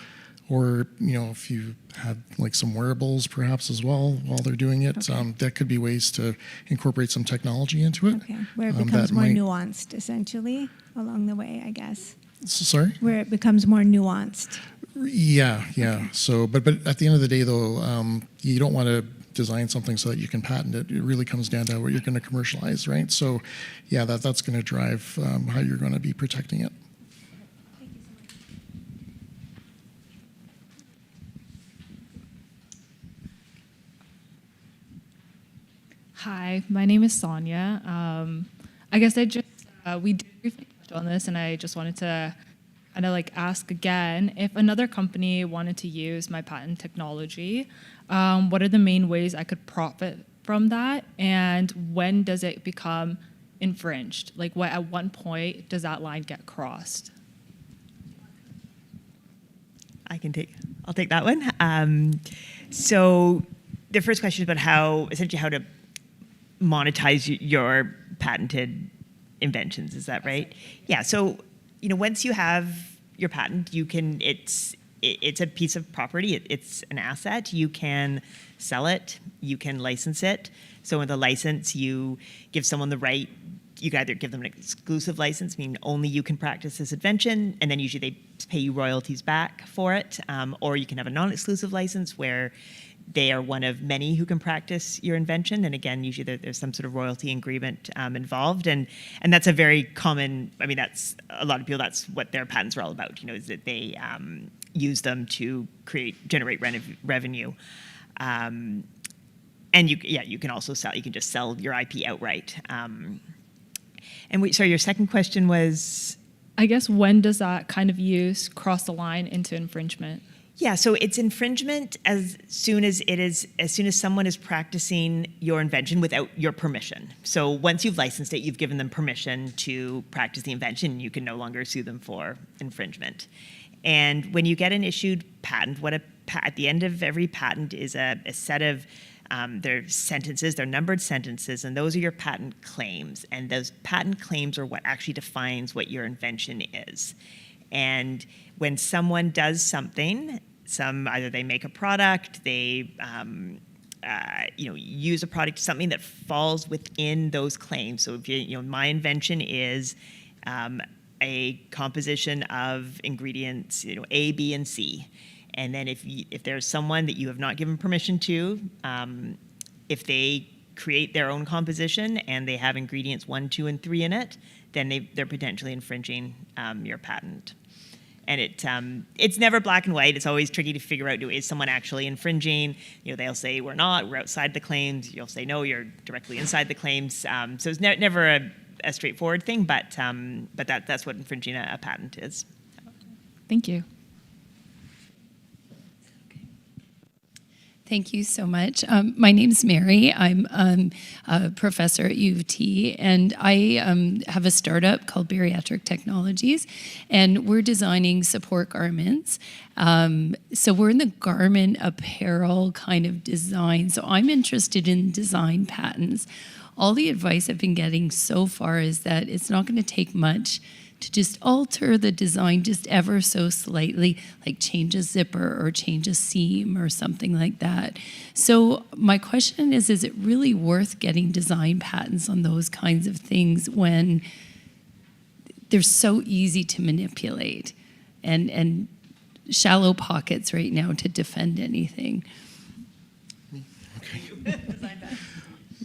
Or if you had like some wearables perhaps as well while they're doing it, Okay. that could be ways to incorporate some technology into it. Okay, where it that becomes more might- nuanced, essentially, along the way, I guess. Sorry? Where it becomes more nuanced. Yeah. So, but at the end of the day, though, you don't want to design something so that you can patent it. It really comes down to what you're going to commercialize, right? So, yeah, that's going to drive how you're going to be protecting it. Hi, my name is Sonia. I guess we did briefly touch on this, and I just wanted to kind of like ask again, if another company wanted to use my patent technology, what are the main ways I could profit from that, and when does it become infringed? Like, at one point does that line get crossed? I'll take that one. So the first question is about how to monetize your patented inventions. Is that right? Yeah. So, once you have your patent, it's a piece of property. It's an asset. You can sell it. You can license it. So with a license, you give someone the right. You can either give them an exclusive license, meaning only you can practice this invention, and then usually they pay you royalties back for it. Or you can have a non-exclusive license where they are one of many who can practice your invention, and again, usually there's some sort of royalty agreement involved, and that's a very common. I mean, that's a lot of people. That's what their patents are all about. Is that they use them to generate revenue, and you can also sell. You can just sell your IP outright. And sorry, your second question was? I guess when does that kind of use cross the line into infringement? Yeah, so it's infringement as soon as someone is practicing your invention without your permission. So once you've licensed it, you've given them permission to practice the invention, you can no longer sue them for infringement. And when you get an issued patent, at the end of every patent is a set of their sentences, they're numbered sentences, and those are your patent claims. And those patent claims are what actually defines what your invention is. And when someone does something, either they make a product, they use a product, something that falls within those claims. So if my invention is a composition of ingredients, A, B, and C. And then if there's someone that you have not given permission to, if they create their own composition and they have ingredients 1, 2, and 3 in it, then they're potentially infringing your patent. And it's never black and white. It's always tricky to figure out, is someone actually infringing? They'll say, we're not, we're outside the claims. You'll say, no, you're directly inside the claims. So it's never a straightforward thing, but that's what infringing a patent is. Thank you. Thank you so much. My name's Mary. I'm a professor at U of T, and I have a startup called Bariatric Technologies, and we're designing support garments. So we're in the garment apparel kind of design. So I'm interested in design patents. All the advice I've been getting so far is that it's not going to take much to just alter the design just ever so slightly, like change a zipper or change a seam or something like that. So my question is it really worth getting design patents on those kinds of things when they're so easy to manipulate and shallow pockets right now to defend anything? Okay.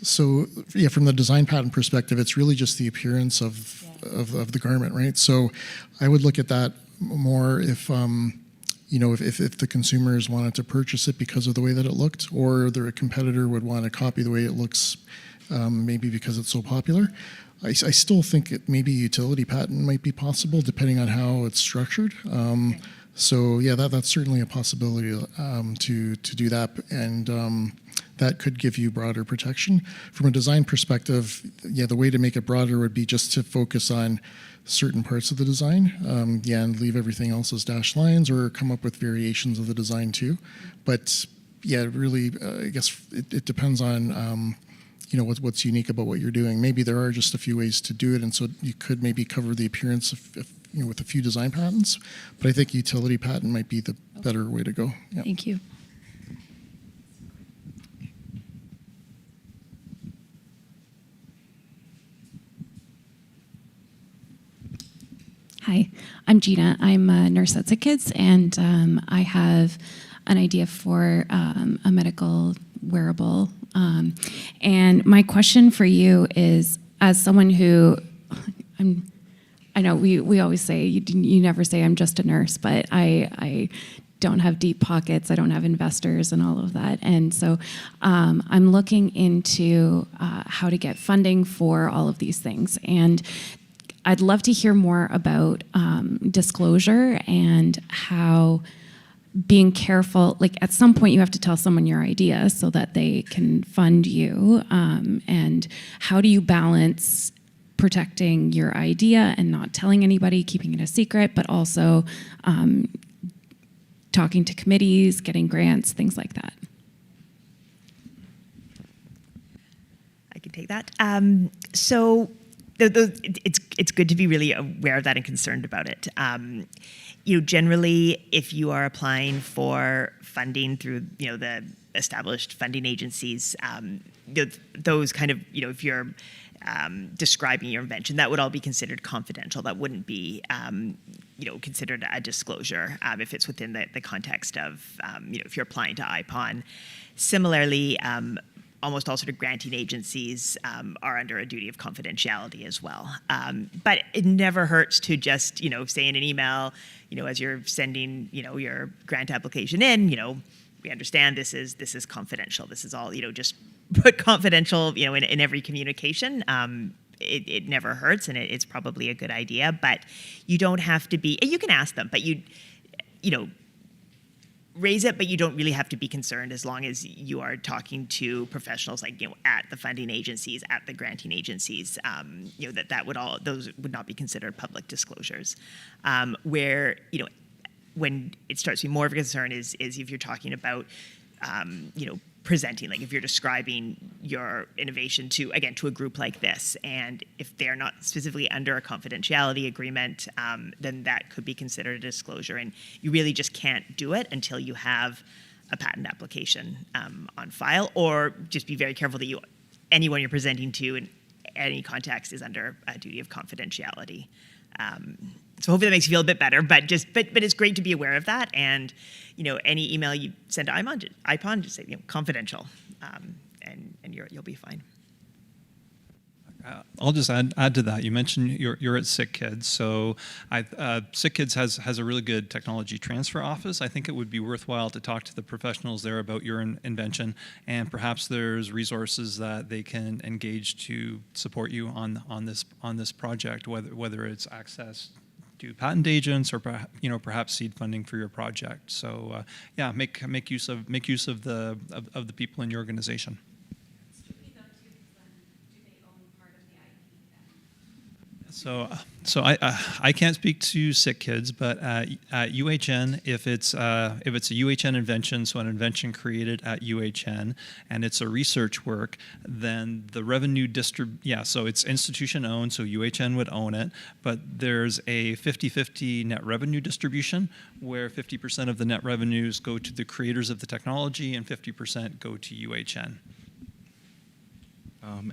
So yeah, from the design patent perspective, it's really just the appearance of the garment, right? So I would look at that more if if the consumers wanted to purchase it because of the way that it looked, or their competitor would want to copy the way it looks, maybe because it's so popular. I still think maybe a utility patent might be possible depending on how it's structured. So yeah, that's certainly a possibility to do that, and that could give you broader protection. From a design perspective, yeah, the way to make it broader would be just to focus on certain parts of the design, and leave everything else as dashed lines, or come up with variations of the design too. But yeah, really, I guess it depends on what's unique about what you're doing. Maybe there are just a few ways to do it, and so you could maybe cover the appearance with a few design patents. But I think utility patent might be the better way to go. Yeah. Thank you. Hi, I'm Gina. I'm a nurse at Sick Kids, and I have an idea for a medical wearable. And my question for you is, as someone who, I know we always say, you never say I'm just a nurse, but I don't have deep pockets, I don't have investors and all of that. And so I'm looking into how to get funding for all of these things. And I'd love to hear more about disclosure and how being careful, like at some point you have to tell someone your idea so that they can fund you. And how do you balance protecting your idea and not telling anybody, keeping it a secret, but also talking to committees, getting grants, things like that? I can take that. So it's good to be really aware of that and concerned about it. Generally, if you are applying for funding through the established funding agencies, those kind of if you're describing your invention, that would all be considered confidential. That wouldn't be considered a disclosure if it's within the context of if you're applying to IPON. Similarly, almost all sort of granting agencies are under a duty of confidentiality as well. But it never hurts to just, say in an email, as you're sending, your grant application in, we understand this is confidential. This is all, just put confidential, in every communication. it never hurts, and it's probably a good idea. But you don't have to be. You can ask them, but you know, raise it, but you don't really have to be concerned as long as you are talking to professionals like, you know, at the funding agencies, at the granting agencies, you know, those would not be considered public disclosures. Where, you know, when it starts to be more of a concern is if you're talking about, you know, presenting, like if you're describing your innovation to a group like this, and if they're not specifically under a confidentiality agreement, then that could be considered a disclosure, and you really just can't do it until you have a patent application on file, or just be very careful that anyone you're presenting to in any context is under a duty of confidentiality. So hopefully that makes you feel a bit better, but it's great to be aware of that. And, you know, any email you send to IPON, just say, you know, confidential, and you'll be fine. I'll just add to that. You mentioned you're at Sick Kids, so Sick Kids has a really good technology transfer office. I think it would be worthwhile to talk to the professionals there about your invention, and perhaps there's resources that they can engage to support you on this project, whether it's access to patent agents or perhaps seed funding for your project. So yeah, make use of the people in your organization. So I can't speak to Sick Kids, but at UHN, if it's a UHN invention, so an invention created at UHN, and it's a research work, then the revenue so it's institution owned, so UHN would own it, but there's a 50-50 net revenue distribution where 50% of the net revenues go to the creators of the technology and 50% go to UHN.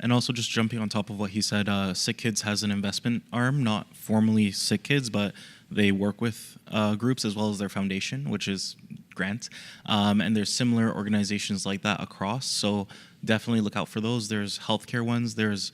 And also just jumping on top of what he said, Sick Kids has an investment arm, not formally Sick Kids, but they work with groups as well as their foundation, which is Grant. And there's similar organizations like that across, so definitely look out for those. There's healthcare ones, there's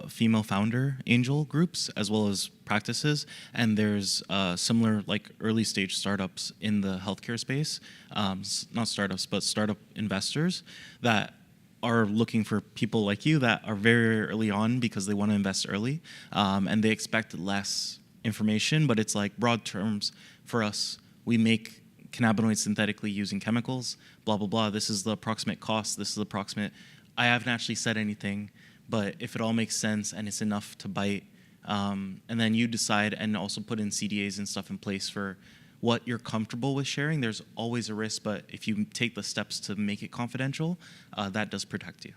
female founder angel groups, as well as practices, and there's similar like early stage startups in the healthcare space, not startups, but startup investors that are looking for people like you that are very early on because they want to invest early, and they expect less information, but it's like broad terms for us. We make cannabinoids synthetically using chemicals, blah, blah, blah. This is the approximate cost. This is the approximate. I haven't actually said anything, but if it all makes sense and it's enough to bite, and then you decide and also put in CDAs and stuff in place for what you're comfortable with sharing. There's always a risk, but if you take the steps to make it confidential, that does protect you.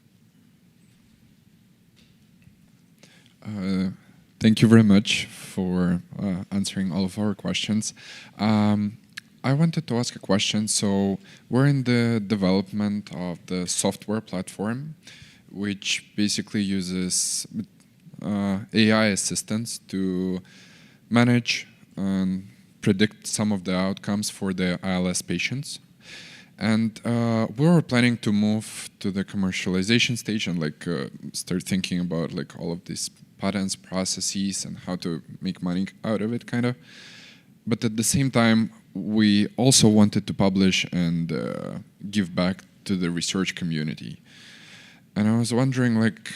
Thank you very much for answering all of our questions. I wanted to ask a question. So we're in the development of the software platform, which basically uses AI assistants to manage and predict some of the outcomes for the ILS patients. And we were planning to move to the commercialization stage and start thinking about like all of these patents, processes, and how to make money out of it, kind of. But at the same time, we also wanted to publish and give back to the research community. And I was wondering, like,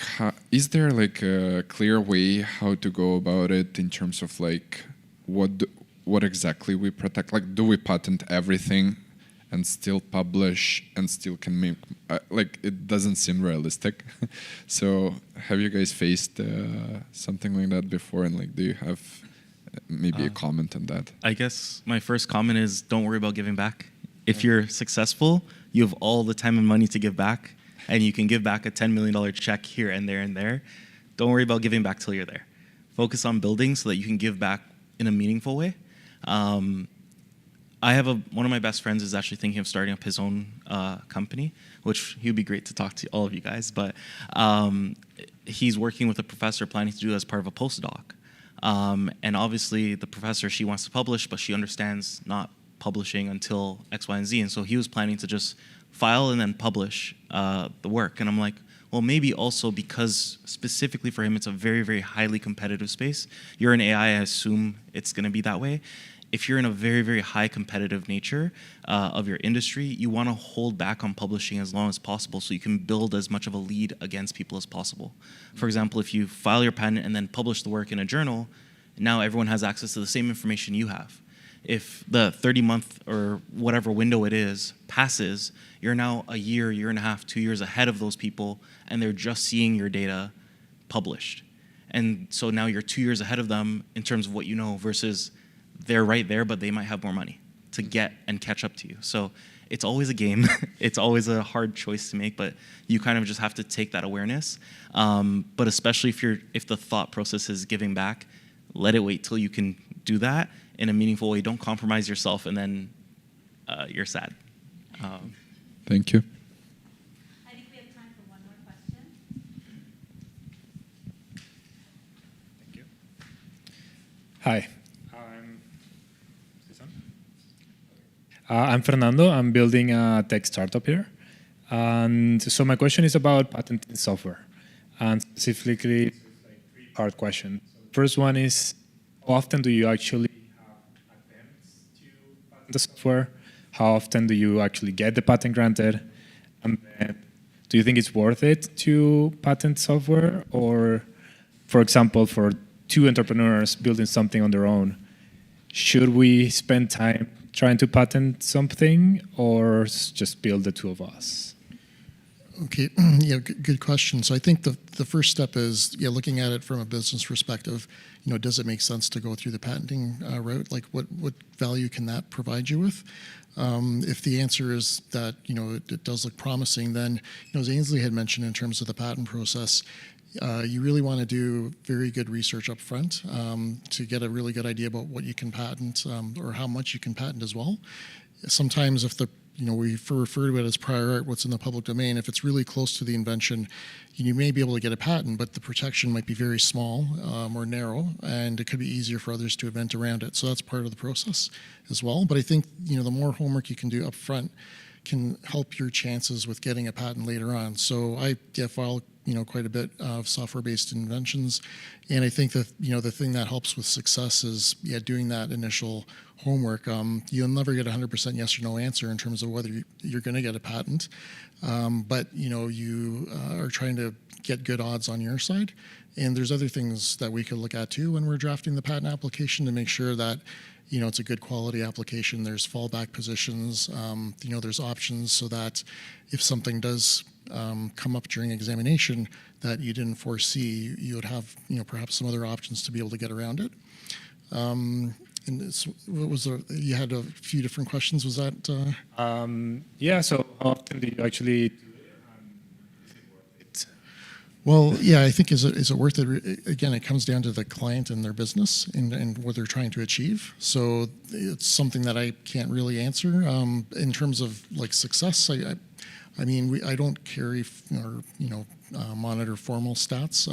is there like a clear way how to go about it in terms of like what exactly we protect? Like, do we patent everything and still publish and still can make, like, it doesn't seem realistic. So have you guys faced something like that before? And like, do you have maybe a comment on that? I guess my first comment is don't worry about giving back. If you're successful, you have all the time and money to give back, and you can give back a $10 million check here and there and there. Don't worry about giving back till you're there. Focus on building so that you can give back in a meaningful way. I have one of my best friends is actually thinking of starting up his own company, which he would be great to talk to all of you guys, but he's working with a professor planning to do it as part of a postdoc. And obviously the professor, she wants to publish, but she understands not publishing until X, Y, and Z. And so he was planning to just file and then publish the work. And I'm like, well, maybe also because specifically for him, it's a very, very highly competitive space. You're in AI, I assume it's going to be that way. if you're in a very, very high competitive nature of your industry, you want to hold back on publishing as long as possible so you can build as much of a lead against people as possible. For example, if you file your patent and then publish the work in a journal, now everyone has access to the same information you have. If the 30-month or whatever window it is passes, you're now a year, year and a half, 2 years ahead of those people, and they're just seeing your data published. And so now you're 2 years ahead of them in terms of what you know versus they're right there, but they might have more money to get and catch up to you. So it's always a game. It's always a hard choice to make, but you kind of just have to take that awareness. But especially if the thought process is giving back, let it wait till you can do that in a meaningful way. Don't compromise yourself, and then you're sad. Thank you. I think we have time for one more question. Thank you. Hi. I'm Fernando. I'm building a tech startup here. And so my question is about patenting software, and specifically, three-part question. First one is, how often do you actually have attempts to patent the software? How often do you actually get the patent granted? And then, do you think it's worth it to patent software? Or, for example, for two entrepreneurs building something on their own, should we spend time trying to patent something, or just build the two of us? Okay, yeah, good question. So I think the first step is looking at it from a business perspective. Does it make sense to go through the patenting route? Like, what value can that provide you with? If the answer is that it does look promising, then as Ainsley had mentioned in terms of the patent process, you really want to do very good research up front to get a really good idea about what you can patent or how much you can patent as well. Sometimes if we refer to it as prior art, what's in the public domain, if it's really close to the invention, you may be able to get a patent, but the protection might be very small or narrow, and it could be easier for others to invent around it. So that's part of the process as well. But I think the more homework you can do up front can help your chances with getting a patent later on. So I file quite a bit of software-based inventions, and I think that the thing that helps with success is doing that initial homework. You'll never get 100% yes or no answer in terms of whether you're going to get a patent, but you are trying to get good odds on your side. And there's other things that we could look at too when we're drafting the patent application to make sure that it's a good quality application. There's fallback positions. There's options so that if something does come up during examination that you didn't foresee, you would have perhaps some other options to be able to get around it. And you had a few different questions. Was that? Yeah. So how often do you actually do it? Is it worth it? Well, yeah, I think is it worth it? Again, it comes down to the client and their business and what they're trying to achieve. So it's something that I can't really answer. In terms of like success, I mean, I don't carry or monitor formal stats,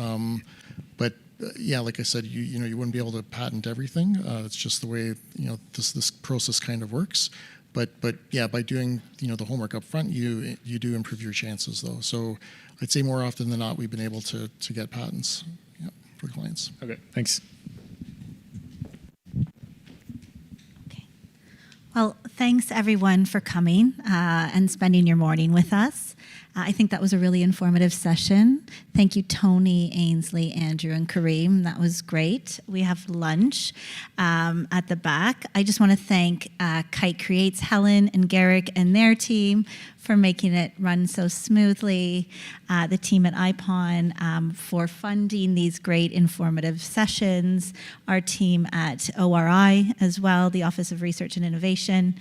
but yeah, like I said, you wouldn't be able to patent everything. It's just the way this process kind of works. But yeah, by doing the homework up front, you do improve your chances though. So I'd say more often than not, we've been able to get patents for clients. Okay, thanks. Okay. Well, thanks everyone for coming and spending your morning with us. I think that was a really informative session. Thank you, Tony, Ainsley, Andrew, and Kareem. That was great. We have lunch at the back. I just want to thank Kite Creates, Helen and Garrick and their team for making it run so smoothly, the team at IPON for funding these great informative sessions, our team at ORI as well, the Office of Research and Innovation,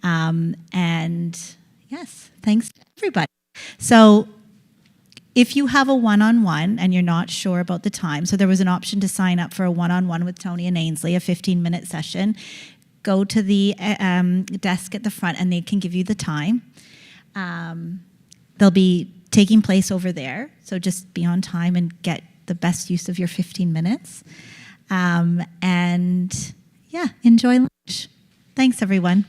and yes, thanks to everybody. So if you have a one-on-one and you're not sure about the time, so there was an option to sign up for a one-on-one with Tony and Ainsley, a 15-minute session. Go to the desk at the front and they can give you the time. They'll be taking place over there, so just be on time and get the best use of your 15 minutes. And yeah, enjoy lunch. Thanks, everyone.